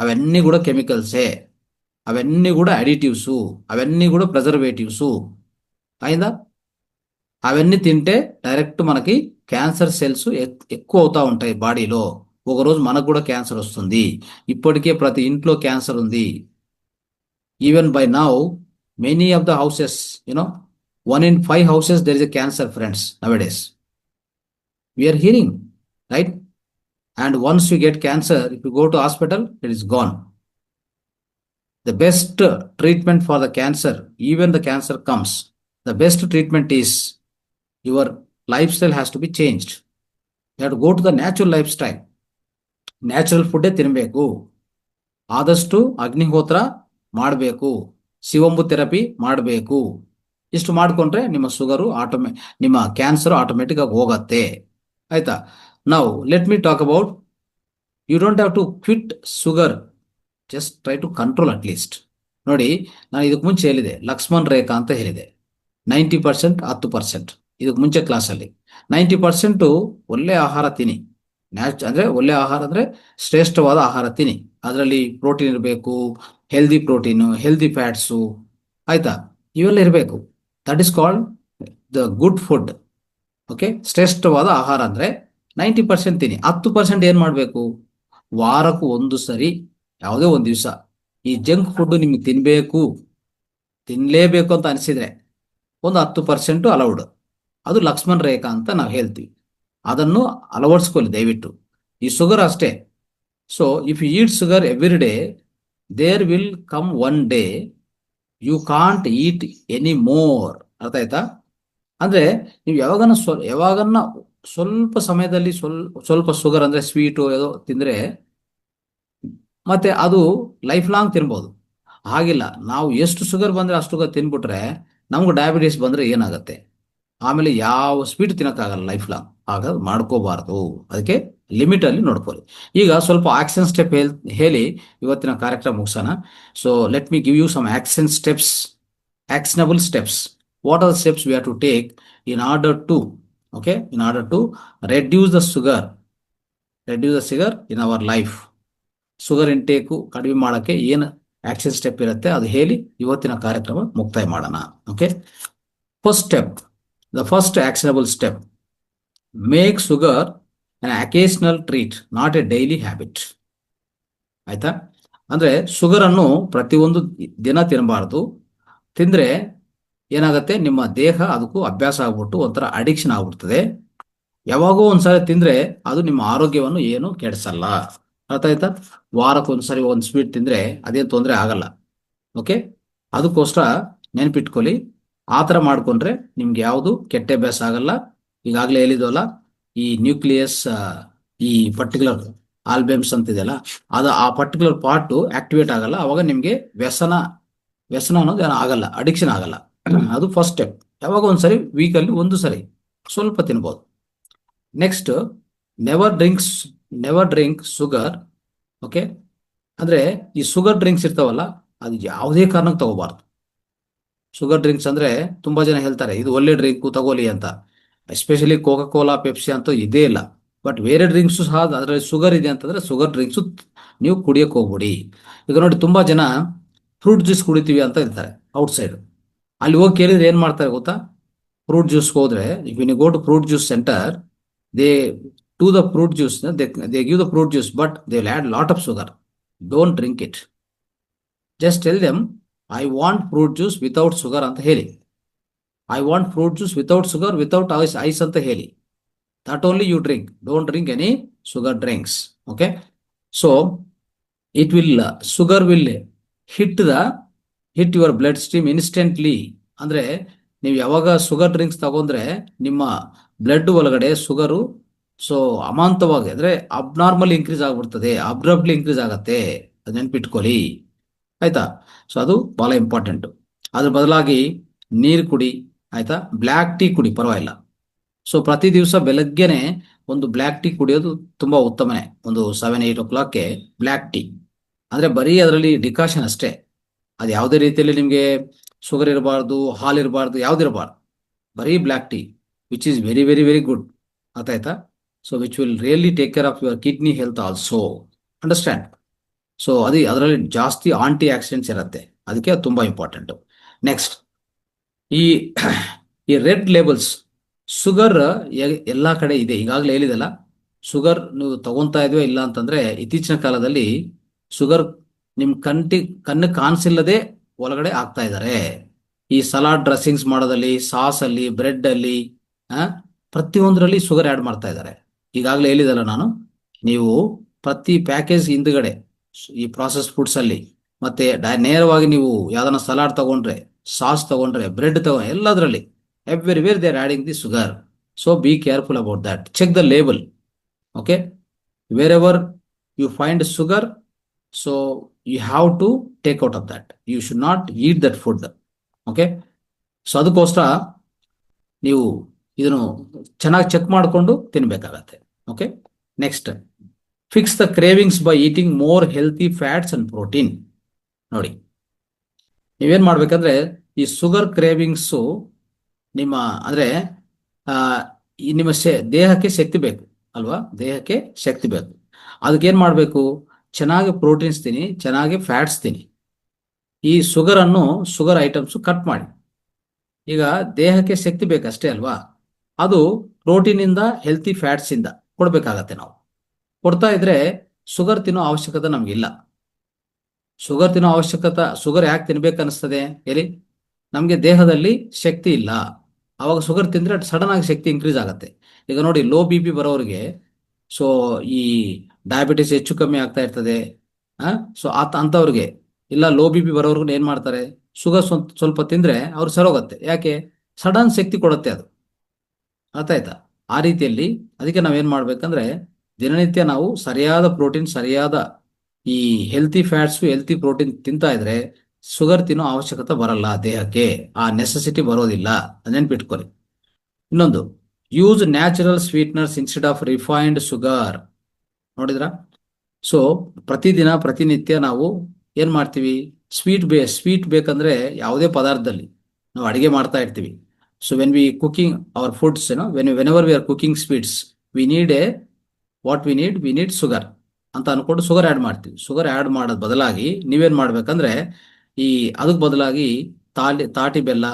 అవన్నీ కూడా కెమికల్సే, అవన్నీ కూడా అడిటివ్స్, అవన్నీ కూడా ప్రిజర్వేటివ్స్. అయిందా? అవన్నీ తింటే డైరెక్ట్ మనకి క్యాన్సర్ సెల్స్ ఎక్కువ అవుతా ఉంటాయి బాడీలో. ఒకరోజు మనకు కూడా క్యాన్సర్ వస్తుంది. ఇప్పటికే ప్రతి ఇంట్లో క్యాన్సర్ ఉంది. Even by now many of the houses, 1 in 5 houses there is a cancer, friends, nowadays. We are hearing, right? And once you get cancer, if you go to hospital, it is gone. The best treatment for the cancer, even the cancer comes, the best treatment is your lifestyle has to be changed. You have to go to the natural lifestyle. Natural food ತಿನ್ನಬೇಕು, ಆದಷ್ಟು ಅಗ್ನಿಹೋತ್ರ ಮಾಡಬೇಕು, ಶಿವಂಬು therapy ಮಾಡಬೇಕು. ಇಷ್ಟು ಮಾಡ್ಕೊಂಡ್ರೆ ನಿಮ್ಮ sugar ನಿಮ್ಮ cancer automatic ಆಗಿ ಹೋಗತ್ತೆ. ಆಯ್ತಾ? ನಾವು let me talk about, you don't have to quit sugar, just try to control at least. ನೋಡಿ, ನಾನು ಇದಕ್ಕೆ ಮುಂಚೆ ಹೇಳಿದೆ, ಲಕ್ಷ್ಮಣ್ ರೇಖಾ ಅಂತ ಹೇಳಿದೆ. 90% 10%. ಇದಕ್ಕೆ ಮುಂಚೆ ಕ್ಲಾಸಲ್ಲಿ 90% ಒಳ್ಳೆ ಆಹಾರ ತಿನ್ನಿ. ಅಂದ್ರೆ ಒಳ್ಳೆ ಆಹಾರ ಅಂದ್ರೆ ಶ್ರೇಷ್ಠವಾದ ಆಹಾರ ತಿನ್ನಿ. ಅದರಲ್ಲಿ ಪ್ರೋಟೀನ್ ಇರಬೇಕು, ಹೆಲ್ದಿ ಪ್ರೋಟೀನು, ಹೆಲ್ದಿ ಫ್ಯಾಟ್ಸು, ಆಯ್ತಾ, ಇವೆಲ್ಲ ಇರಬೇಕು. That is called the good food. Okay, ಶ್ರೇಷ್ಠವಾದ ಆಹಾರ ಅಂದ್ರೆ 90% ತಿನ್ನಿ. 10% ಏನ್ ಮಾಡಬೇಕು? ವಾರಕ್ಕೂ ಒಂದು ಸರಿ, ಯಾವುದೇ ಒಂದು ದಿವಸ ಈ ಜಂಕ್ ಫುಡ್ ನಿಮ್ಗೆ ತಿನ್ಲೇಬೇಕು ಅಂತ ಅನಿಸಿದ್ರೆ ಒಂದು 10% ಅಲೌಡ್. ಅದು ಲಕ್ಷ್ಮಣ್ ರೇಖಾ ಅಂತ ನಾವು ಹೇಳ್ತೀವಿ. ಅದನ್ನು ಅಳವಡಿಸ್ಕೊಳ್ಳಿ ದಯವಿಟ್ಟು. ಈ ಶುಗರ್ ಅಷ್ಟೇ. So if you eat sugar every day, there will come one day you can't eat any more. ಅರ್ಥ ಆಯ್ತಾ? ಅಂದ್ರೆ ನೀವು ಯಾವಾಗನ್ನ ಸ್ವಲ್ಪ ಸಮಯದಲ್ಲಿ ಸ್ವಲ್ಪ ಶುಗರ್ ಅಂದ್ರೆ ಸ್ವೀಟು ಏನೋ ತಿಂದ್ರೆ ಮತ್ತೆ ಅದು ಲೈಫ್ ಲಾಂಗ್ ತಿನ್ಬೋದು. ಹಾಗಿಲ್ಲ, ನಾವು ಎಷ್ಟು ಶುಗರ್ ಬಂದ್ರೆ ಅಷ್ಟು ತಿನ್ಬಿಟ್ರೆ ನಮ್ಗೆ ಡಯಾಬಿಟಿಸ್ ಬಂದ್ರೆ ಏನಾಗುತ್ತೆ? ಆಮೇಲೆ ಯಾವ ಸ್ವೀಟ್ ತಿನ್ನಕ್ಕಾಗಲ್ಲ ಲೈಫ್ ಲಾಂಗ್. ಆಗ ಮಾಡ್ಕೋಬಾರ್ದು. ಅದಕ್ಕೆ ಲಿಮಿಟ್ ಅಲ್ಲಿ ನೋಡ್ಕೊಳ್ಳಿ. ಈಗ ಸ್ವಲ್ಪ ಆಕ್ಷನ್ ಸ್ಟೆಪ್ ಹೇಳಿ ಇವತ್ತಿನ ಕಾರ್ಯಕ್ರಮ ಮುಗಿಸೋಣ. So let me give you some action steps, actionable steps. What are the steps we have to take in order to, okay, in order to reduce the sugar in our life? Sugar intake ಕಡಿಮೆ ಮಾಡೋಕ್ಕೆ ಏನು action step ಇರುತ್ತೆ ಅದು ಹೇಳಿ ಇವತ್ತಿನ ಕಾರ್ಯಕ್ರಮ ಮುಕ್ತಾಯ ಮಾಡೋಣ. Okay, first step, the first actionable step, make sugar an occasional treat, not a daily habit. ಆಯ್ತಾ? ಅಂದ್ರೆ ಶುಗರ್ ಅನ್ನು ಪ್ರತಿಯೊಂದು ದಿನ ತಿನ್ನಬಾರ್ದು. ತಿಂದ್ರೆ ಏನಾಗುತ್ತೆ, ನಿಮ್ಮ ದೇಹ ಅದಕ್ಕೂ ಅಭ್ಯಾಸ ಆಗ್ಬಿಟ್ಟು ಒಂಥರ ಅಡಿಕ್ಷನ್ ಆಗ್ಬಿಡ್ತದೆ. ಯಾವಾಗೋ ಒಂದ್ಸರಿ ತಿಂದ್ರೆ ಅದು ನಿಮ್ಮ ಆರೋಗ್ಯವನ್ನು ಏನು ಕೆಡಿಸಲ್ಲ. ಅರ್ಥ ಆಯ್ತಾ? ವಾರಕ್ಕೊಂದ್ಸರಿ ಒಂದು ಸ್ವೀಟ್ ತಿಂದ್ರೆ ಅದೇನು ತೊಂದರೆ ಆಗಲ್ಲ. ಓಕೆ, ಅದಕ್ಕೋಸ್ಕರ ನೆನ್ಪಿಟ್ಕೊಳ್ಳಿ. ಆ ಥರ ಮಾಡ್ಕೊಂಡ್ರೆ ನಿಮ್ಗೆ ಯಾವುದು ಕೆಟ್ಟ ಅಭ್ಯಾಸ ಆಗಲ್ಲ. ಈಗಾಗಲೇ ಹೇಳಿದ್ವಲ್ಲ, ಈ ನ್ಯೂಕ್ಲಿಯಸ್, ಈ ಪರ್ಟಿಕ್ಯುಲರ್ ಆಲ್ಬಮ್ಸ್ ಅಂತಿದೆಯಲ್ಲ, ಅದು ಆ ಪರ್ಟಿಕ್ಯುಲರ್ ಪಾರ್ಟು ಆಕ್ಟಿವೇಟ್ ಆಗಲ್ಲ. ಅವಾಗ ನಿಮ್ಗೆ ವ್ಯಸನ ಅನ್ನೋದು ಏನೋ ಆಗಲ್ಲ, ಅಡಿಕ್ಷನ್ ಆಗಲ್ಲ. ಅದು ಫಸ್ಟ್ ಸ್ಟೆಪ್. ಯಾವಾಗ ಒಂದ್ಸರಿ ವೀಕಲ್ಲಿ ಒಂದು ಸರಿ ಸ್ವಲ್ಪ ತಿನ್ಬೋದು. Next, never drink sugar. Okay, ಅಂದ್ರೆ ಈ ಶುಗರ್ ಡ್ರಿಂಕ್ಸ್ ಇರ್ತಾವಲ್ಲ, ಅದು ಯಾವುದೇ ಕಾರಣಕ್ಕೆ ತಗೋಬಾರ್ದು. ಶುಗರ್ ಡ್ರಿಂಕ್ಸ್ ಅಂದ್ರೆ ತುಂಬಾ ಜನ ಹೇಳ್ತಾರೆ ಇದು ಒಳ್ಳೆ ಡ್ರಿಂಕು ತಗೋಲಿ ಅಂತ. ಎಸ್ಪೆಷಲಿ ಕೋಕಾ ಕೋಲಾ, ಪೆಪ್ಸಿ ಅಂತೂ ಇದೇ ಇಲ್ಲ. ಬಟ್ ಬೇರೆ ಡ್ರಿಂಕ್ಸು ಸಹ ಅದರಲ್ಲಿ ಶುಗರ್ ಇದೆ ಅಂತಂದ್ರೆ ಶುಗರ್ ಡ್ರಿಂಕ್ಸು ನೀವು ಕುಡಿಯಕ್ಕೆ ಹೋಗ್ಬಿಡಿ. ಈಗ ನೋಡಿ, ತುಂಬಾ ಜನ ಫ್ರೂಟ್ ಜ್ಯೂಸ್ ಕುಡಿತೀವಿ ಅಂತ ಇರ್ತಾರೆ ಔಟ್ಸೈಡ್. ಅಲ್ಲಿ ಹೋಗಿ ಕೇಳಿದ್ರೆ ಏನ್ ಮಾಡ್ತಾರೆ ಗೊತ್ತಾ? ಫ್ರೂಟ್ ಜ್ಯೂಸ್ ಹೋದ್ರೆ, if you go to fruit juice centre, they to the fruit juice, they give the fruit juice, but they will add lot of sugar. Don't drink it. Just tell them, I want fruit juice without sugar ಅಂತ ಹೇಳಿ. I want fruit juice without sugar, without ice ಅಂತ ಹೇಳಿ. That only you drink. Don't drink any sugar drinks. Okay, so it will, sugar will hit your blood stream instantly. ಅಂದ್ರೆ ನೀವು ಯಾವಾಗ sugar drinks ತಗೊಂಡ್ರೆ ನಿಮ್ಮ blood ಒಳಗಡೆ sugar so ಅಮಾಂತವಾಗಿ, ಅಂದ್ರೆ abnormal increase ಆಗ್ಬಿಡ್ತದೆ, ಅಬ್ರಪ್ಟ್ಲಿ ಇನ್ಕ್ರೀಸ್ ಆಗತ್ತೆ. ಅದು ನೆನ್ಪಿಟ್ಕೊಳ್ಳಿ, ಆಯ್ತಾ? ಸೊ ಅದು ಬಹಳ ಇಂಪಾರ್ಟೆಂಟ್. ಅದ್ರ ಬದಲಾಗಿ ನೀರು ಕುಡಿ, ಆಯ್ತಾ? ಬ್ಲ್ಯಾಕ್ ಟೀ ಕುಡಿ, ಪರವಾಗಿಲ್ಲ. ಸೊ ಪ್ರತಿ ದಿವಸ ಬೆಳಗ್ಗೆನೆ ಒಂದು ಬ್ಲ್ಯಾಕ್ ಟೀ ಕುಡಿಯೋದು ತುಂಬಾ ಉತ್ತಮನೇ. ಒಂದು 7-8 o'clock ಬ್ಲ್ಯಾಕ್ ಟೀ. ಅಂದ್ರೆ ಬರೀ ಅದರಲ್ಲಿ ಡಿಕಾಷನ್ ಅಷ್ಟೇ, ಅದು ಯಾವುದೇ ರೀತಿಯಲ್ಲಿ ನಿಮಗೆ ಶುಗರ್ ಇರಬಾರ್ದು, ಹಾಲು ಇರಬಾರ್ದು, ಯಾವ್ದಿರಬಾರ್ದು. ಬರೀ black tea, which is very very very good. ಆಯ್ತಾ? So which will really take care of your kidney health also. Understand? So ಅದರಲ್ಲಿ ಜಾಸ್ತಿ ಆಂಟಿ ಆಕ್ಸಿಡೆಂಟ್ಸ್ ಇರುತ್ತೆ, ಅದಕ್ಕೆ ಅದು ತುಂಬಾ ಇಂಪಾರ್ಟೆಂಟ್. ನೆಕ್ಸ್ಟ್, ಈ ಈ ರೆಡ್ ಲೇಬಲ್ಸ್, ಶುಗರ್ ಎಲ್ಲಾ ಕಡೆ ಇದೆ. ಈಗಾಗಲೇ ಹೇಳಿದಲ್ಲ, ಶುಗರ್ ನೀವು ತಗೊಂತಾ ಇದೀವ ಇಲ್ಲ ಅಂತಂದ್ರೆ ಇತ್ತೀಚಿನ ಕಾಲದಲ್ಲಿ ಶುಗರ್ ನಿಮ್ ಕಣ್ಣು ಕಾಣಿಸಿಲ್ಲದೆ ಒಳಗಡೆ ಆಗ್ತಾ ಇದ್ದಾರೆ. ಈ ಸಲಾಡ್ ಡ್ರೆಸ್ಸಿಂಗ್ಸ್ ಮಾಡೋದಲ್ಲಿ, ಸಾಸ್ ಅಲ್ಲಿ, ಬ್ರೆಡ್ ಅಲ್ಲಿ, ಪ್ರತಿಯೊಂದರಲ್ಲಿ ಶುಗರ್ ಆಡ್ ಮಾಡ್ತಾ ಇದ್ದಾರೆ. ಈಗಾಗಲೇ ಹೇಳಿದಲ್ಲ ನಾನು, ನೀವು ಪ್ರತಿ ಪ್ಯಾಕೇಜ್ ಹಿಂದ್ಗಡೆ ಈ ಪ್ರಾಸೆಸ್ ಫುಡ್ಸ್ ಅಲ್ಲಿ ಮತ್ತೆ ನೇರವಾಗಿ ನೀವು ಯಾವ್ದನ್ನ ಸಲಾಡ್ ತಗೊಂಡ್ರೆ, ಸಾಸ್ ತಗೊಂಡ್ರೆ, ಬ್ರೆಡ್ ತಗೊಂಡ್ರೆ, ಎಲ್ಲದರಲ್ಲಿ everywhere they are adding the sugar. So be careful about that. Check the label. Okay, wherever you find sugar, so you have to take out of that. You should not eat that food. Okay, so ಅದಕ್ಕೋಸ್ಕರ ನೀವು ಇದನ್ನು ಚೆನ್ನಾಗಿ check ಮಾಡಿಕೊಂಡು ತಿನ್ಬೇಕಾಗತ್ತೆ. Okay, next, fix the cravings by eating more healthy fats and protein. ನೋಡಿ, ನೀವೇನ್ ಮಾಡ್ಬೇಕಂದ್ರೆ ಈ ಶುಗರ್ ಕ್ರೇವಿಂಗ್ಸು ನಿಮ್ಮ ಅಂದ್ರೆ ನಿಮ್ಮ ದೇಹಕ್ಕೆ ಶಕ್ತಿ ಬೇಕು ಅಲ್ವಾ? ದೇಹಕ್ಕೆ ಶಕ್ತಿ ಬೇಕು. ಅದಕ್ಕೇನ್ ಮಾಡ್ಬೇಕು? ಚೆನ್ನಾಗಿ ಪ್ರೋಟೀನ್ಸ್ ತಿನ್ನಿ, ಚೆನ್ನಾಗಿ ಫ್ಯಾಟ್ಸ್ ತಿನ್ನಿ. ಈ ಶುಗರ್ ಐಟಮ್ಸ್ ಕಟ್ ಮಾಡಿ. ಈಗ ದೇಹಕ್ಕೆ ಶಕ್ತಿ ಬೇಕಷ್ಟೇ ಅಲ್ವಾ? ಅದು ಪ್ರೋಟೀನ್ ಇಂದ, ಹೆಲ್ತಿ ಫ್ಯಾಟ್ಸ್ ಇಂದ ಕೊಡ್ಬೇಕಾಗತ್ತೆ. ನಾವು ಕೊಡ್ತಾ ಇದ್ರೆ ಶುಗರ್ ತಿನ್ನೋ ಅವಶ್ಯಕತೆ ನಮ್ಗಿಲ್ಲ. ಶುಗರ್ ಯಾಕೆ ತಿನ್ಬೇಕು ಅನಿಸ್ತದೆ ಹೇಳಿ? ನಮ್ಗೆ ದೇಹದಲ್ಲಿ ಶಕ್ತಿ ಇಲ್ಲ. ಅವಾಗ ಶುಗರ್ ತಿಂದ್ರೆ ಸಡನ್ ಆಗಿ ಶಕ್ತಿ ಇನ್ಕ್ರೀಸ್ ಆಗುತ್ತೆ. ಈಗ ನೋಡಿ, ಲೋ BP ಬರೋರಿಗೆ, ಸೊ ಈ ಡಯಾಬಿಟಿಸ್ ಹೆಚ್ಚು ಕಮ್ಮಿ ಆಗ್ತಾ ಇರ್ತದೆ. ಸೊ ಅಂತವ್ರಿಗೆ ಇಲ್ಲ, ಲೋ BP ಬರೋರ್ಗು ಏನ್ ಮಾಡ್ತಾರೆ, ಶುಗರ್ ಸ್ವಲ್ಪ ತಿಂದ್ರೆ ಅವ್ರು ಸರೋಗತ್ತೆ. ಯಾಕೆ? ಸಡನ್ ಶಕ್ತಿ ಕೊಡುತ್ತೆ ಅದು. ಅರ್ಥ ಆಯ್ತಾ? ಆ ರೀತಿಯಲ್ಲಿ ಅದಕ್ಕೆ ನಾವೇನ್ ಮಾಡ್ಬೇಕಂದ್ರೆ ದಿನನಿತ್ಯ ನಾವು ಸರಿಯಾದ ಪ್ರೋಟೀನ್, ಸರಿಯಾದ ಈ ಹೆಲ್ತಿ ಫ್ಯಾಟ್ಸ್, ಹೆಲ್ತಿ ಪ್ರೋಟೀನ್ ತಿಂತಾ ಇದ್ರೆ ಶುಗರ್ ತಿನ್ನೋ ಅವಶ್ಯಕತೆ ಬರಲ್ಲ ದೇಹಕ್ಕೆ. ಆ ನೆಸೆಸಿಟಿ ಬರೋದಿಲ್ಲ, ನೆನ್ಪಿಟ್ಕೊಳ್ಳಿ. ಇನ್ನೊಂದು, use natural sweeteners instead of refined sugar. ನೋಡಿದ್ರ? ಸೊ ಪ್ರತಿನಿತ್ಯ ನಾವು ಏನ್ ಮಾಡ್ತೀವಿ? ಸ್ವೀಟ್ ಬೇಕಂದ್ರೆ ಯಾವುದೇ ಪದಾರ್ಥದಲ್ಲಿ ನಾವು ಅಡಿಗೆ ಮಾಡ್ತಾ ಇರ್ತೀವಿ. So when we cooking our foods, whenever we are cooking sweets, we need we need sugar ಅಂತ ಅನ್ಕೊಂಡು ಶುಗರ್ ಆ್ಯಡ್ ಮಾಡ್ತೀವಿ. ಶುಗರ್ ಆ್ಯಡ್ ಮಾಡೋದ್ ಬದಲಾಗಿ ನೀವೇನ್ ಮಾಡ್ಬೇಕಂದ್ರೆ, ಈ ಅದಕ್ಕೆ ಬದಲಾಗಿ ತಾಟಿ ಬೆಲ್ಲ,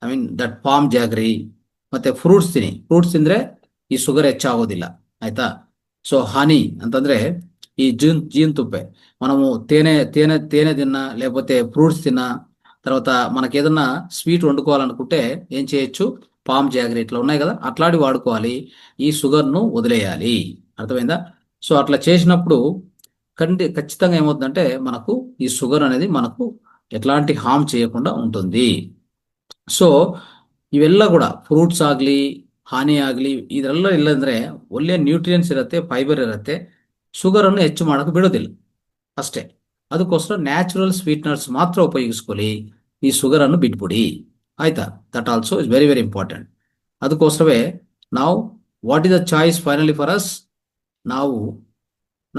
I mean that palm jaggery, ಮತ್ತೆ ಫ್ರೂಟ್ಸ್ ತಿಂದ್ರೆ ಈ ಶುಗರ್ ಹೆಚ್ಚಾಗೋದಿಲ್ಲ. ಆಯ್ತಾ? ಸೊ ಹನಿ ಅಂತಂದ್ರೆ ఈ జీడితుప్పే మనము తేనె తిన్నా లేకపోతే ఫ్రూట్స్ తిన్నా తర్వాత మనకి ఏదన్నా స్వీట్ వండుకోవాలనుకుంటే ఏం చేయొచ్చు? పామ్ జాగరీ ఇట్లా ఉన్నాయి కదా, అట్లాంటివి వాడుకోవాలి. ఈ షుగర్ను వదిలేయాలి. అర్థమైందా? సో అట్లా చేసినప్పుడు ఖచ్చితంగా ఏమవుతుందంటే మనకు ఈ షుగర్ అనేది మనకు ఎట్లాంటి హామ్ చేయకుండా ఉంటుంది. ಸೊ ಇವೆಲ್ಲ ಕೂಡ ಫ್ರೂಟ್ಸ್ ಆಗಲಿ ಹಾನಿ ಆಗಲಿ ಇದೆಲ್ಲ ಇಲ್ಲಂದ್ರೆ ಒಳ್ಳೆಯ ನ್ಯೂಟ್ರಿಯೆಂಟ್ಸ್ ಇರುತ್ತೆ, ಫೈಬರ್ ಇರುತ್ತೆ, ಶುಗರನ್ನು ಹೆಚ್ಚು ಮಾಡೋಕೆ ಬಿಡೋದಿಲ್ಲ ಅಷ್ಟೇ. ಅದಕ್ಕೋಸ್ಕರ ನ್ಯಾಚುರಲ್ ಸ್ವೀಟ್ನರ್ಸ್ ಮಾತ್ರ ಉಪಯೋಗಿಸ್ಕೊಳ್ಳಿ, ಈ ಶುಗರನ್ನು ಬಿಟ್ಬಿಡಿ. ಆಯ್ತಾ? That also is very very important. ಅದಕ್ಕೋಸ್ಕರವೇ ನಾವು what is the choice finally for us? ನಾವು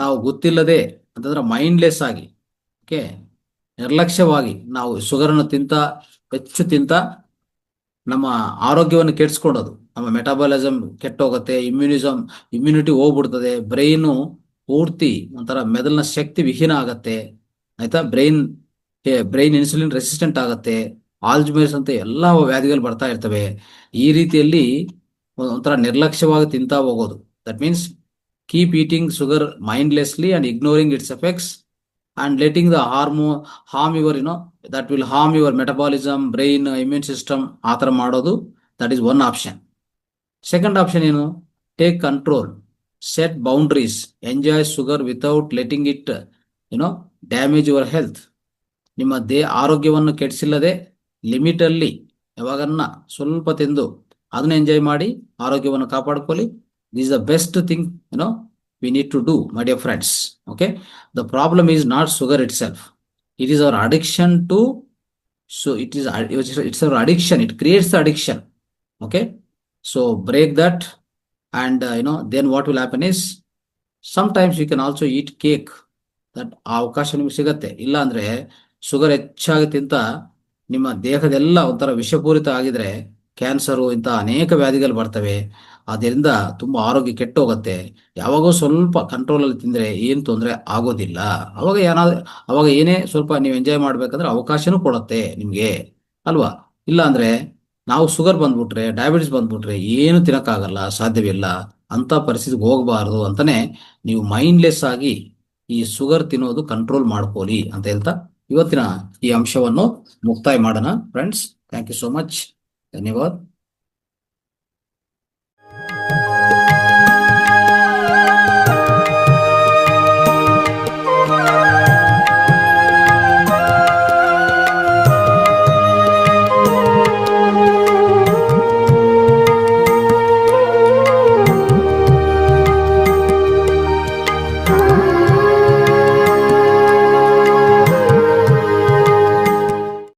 ನಾವು ಗೊತ್ತಿಲ್ಲದೆ ಅಂತಂದ್ರೆ ಮೈಂಡ್ಲೆಸ್ ಆಗಿ, ಓಕೆ, ನಿರ್ಲಕ್ಷ್ಯವಾಗಿ ನಾವು ಶುಗರನ್ನು ಹೆಚ್ಚು ತಿಂತ ನಮ್ಮ ಆರೋಗ್ಯವನ್ನು ಕೆಡಿಸ್ಕೊಳ್ಳೋದು. ನಮ್ಮ ಮೆಟಾಬಾಲಿಸಮ್ ಕೆಟ್ಟೋಗುತ್ತೆ, ಇಮ್ಯುನಿಟಿ ಹೋಗ್ಬಿಡ್ತದೆ, ಬ್ರೈನು ಪೂರ್ತಿ ಒಂಥರ ಮೆದುಳಿನ ಶಕ್ತಿ ವಿಹೀನ ಆಗತ್ತೆ. ಆಯ್ತಾ? ಬ್ರೈನ್ ಇನ್ಸುಲಿನ್ ರೆಸಿಸ್ಟೆಂಟ್ ಆಗತ್ತೆ, ಆಲ್ಝೈಮರ್ಸ್ ಅಂತ ಎಲ್ಲಾ ವ್ಯಾಧಿಗಳು ಬರ್ತಾ ಇರ್ತವೆ. ಈ ರೀತಿಯಲ್ಲಿ ಒಂಥರ ನಿರ್ಲಕ್ಷ್ಯವಾಗಿ ತಿಂತಾ ಹೋಗೋದು. That means keep eating sugar mindlessly and ignoring its effects and letting the harm your that will harm your metabolism, brain, immune system. ಆ ಥರ ಮಾಡೋದು, that is one option. Second option take control, set boundaries, enjoy sugar without letting it damage your health. ನಿಮ್ಮ ಆರೋಗ್ಯವನ್ನು ಕೆಡಿಸಿಲ್ಲದೆ ಲಿಮಿಟಲ್ಲಿ ಯಾವಾಗನ್ನ ಸ್ವಲ್ಪ ತಿಂದು ಅದನ್ನ enjoy ಮಾಡಿ ಆರೋಗ್ಯವನ್ನು ಕಾಪಾಡ್ಕೊಳ್ಳಿ. This is the best thing we need to do, my dear friends. Okay, the problem is not sugar itself, it is our addiction to. So it's our addiction, it creates the addiction. Okay, so break that, and then what will happen is sometimes you can also eat cake. that ಆ ಅವಕಾಶ ನಿಮ್ಗೆ ಸಿಗತ್ತೆ. ಇಲ್ಲ ಅಂದ್ರೆ sugar ಹೆಚ್ಚಾಗಿ ತಿಂತ ನಿಮ್ಮ ದೇಹದೆಲ್ಲ ಒಂಥರ ವಿಷಪೂರಿತ ಆಗಿದ್ರೆ ಕ್ಯಾನ್ಸರು ಇಂಥ ಅನೇಕ ವ್ಯಾಧಿಗಳು ಬರ್ತವೆ. ಅದರಿಂದ ತುಂಬಾ ಆರೋಗ್ಯ ಕೆಟ್ಟೋಗತ್ತೆ. ಯಾವಾಗೋ ಸ್ವಲ್ಪ ಕಂಟ್ರೋಲ್ ಅಲ್ಲಿ ತಿಂದ್ರೆ ಏನ್ ತೊಂದರೆ ಆಗೋದಿಲ್ಲ. ಅವಾಗ ಏನೇ ಸ್ವಲ್ಪ ನೀವು ಎಂಜಾಯ್ ಮಾಡ್ಬೇಕಂದ್ರೆ ಅವಕಾಶನೂ ಕೊಡತ್ತೆ ನಿಮ್ಗೆ, ಅಲ್ವಾ? ಇಲ್ಲ ಅಂದ್ರೆ ನಾವು ಶುಗರ್ ಬಂದ್ಬಿಟ್ರೆ, ಡಯಾಬಿಟಿಸ್ ಬಂದ್ಬಿಟ್ರೆ ಏನು ತಿನ್ನಕ್ಕಾಗಲ್ಲ, ಸಾಧ್ಯವಿಲ್ಲ. ಅಂತ ಪರಿಸ್ಥಿತಿಗೆ ಹೋಗಬಾರದು ಅಂತಾನೆ ನೀವು ಮೈಂಡ್ಲೆಸ್ ಆಗಿ ಈ ಶುಗರ್ ತಿನ್ನೋದು ಕಂಟ್ರೋಲ್ ಮಾಡ್ಕೊಳ್ಳಿ ಅಂತ ಹೇಳ್ತಾ ಇವತ್ತಿನ ಈ ಅಂಶವನ್ನು ಮುಕ್ತಾಯ ಮಾಡೋಣ friends. Thank you so much. ಧನ್ಯವಾದ.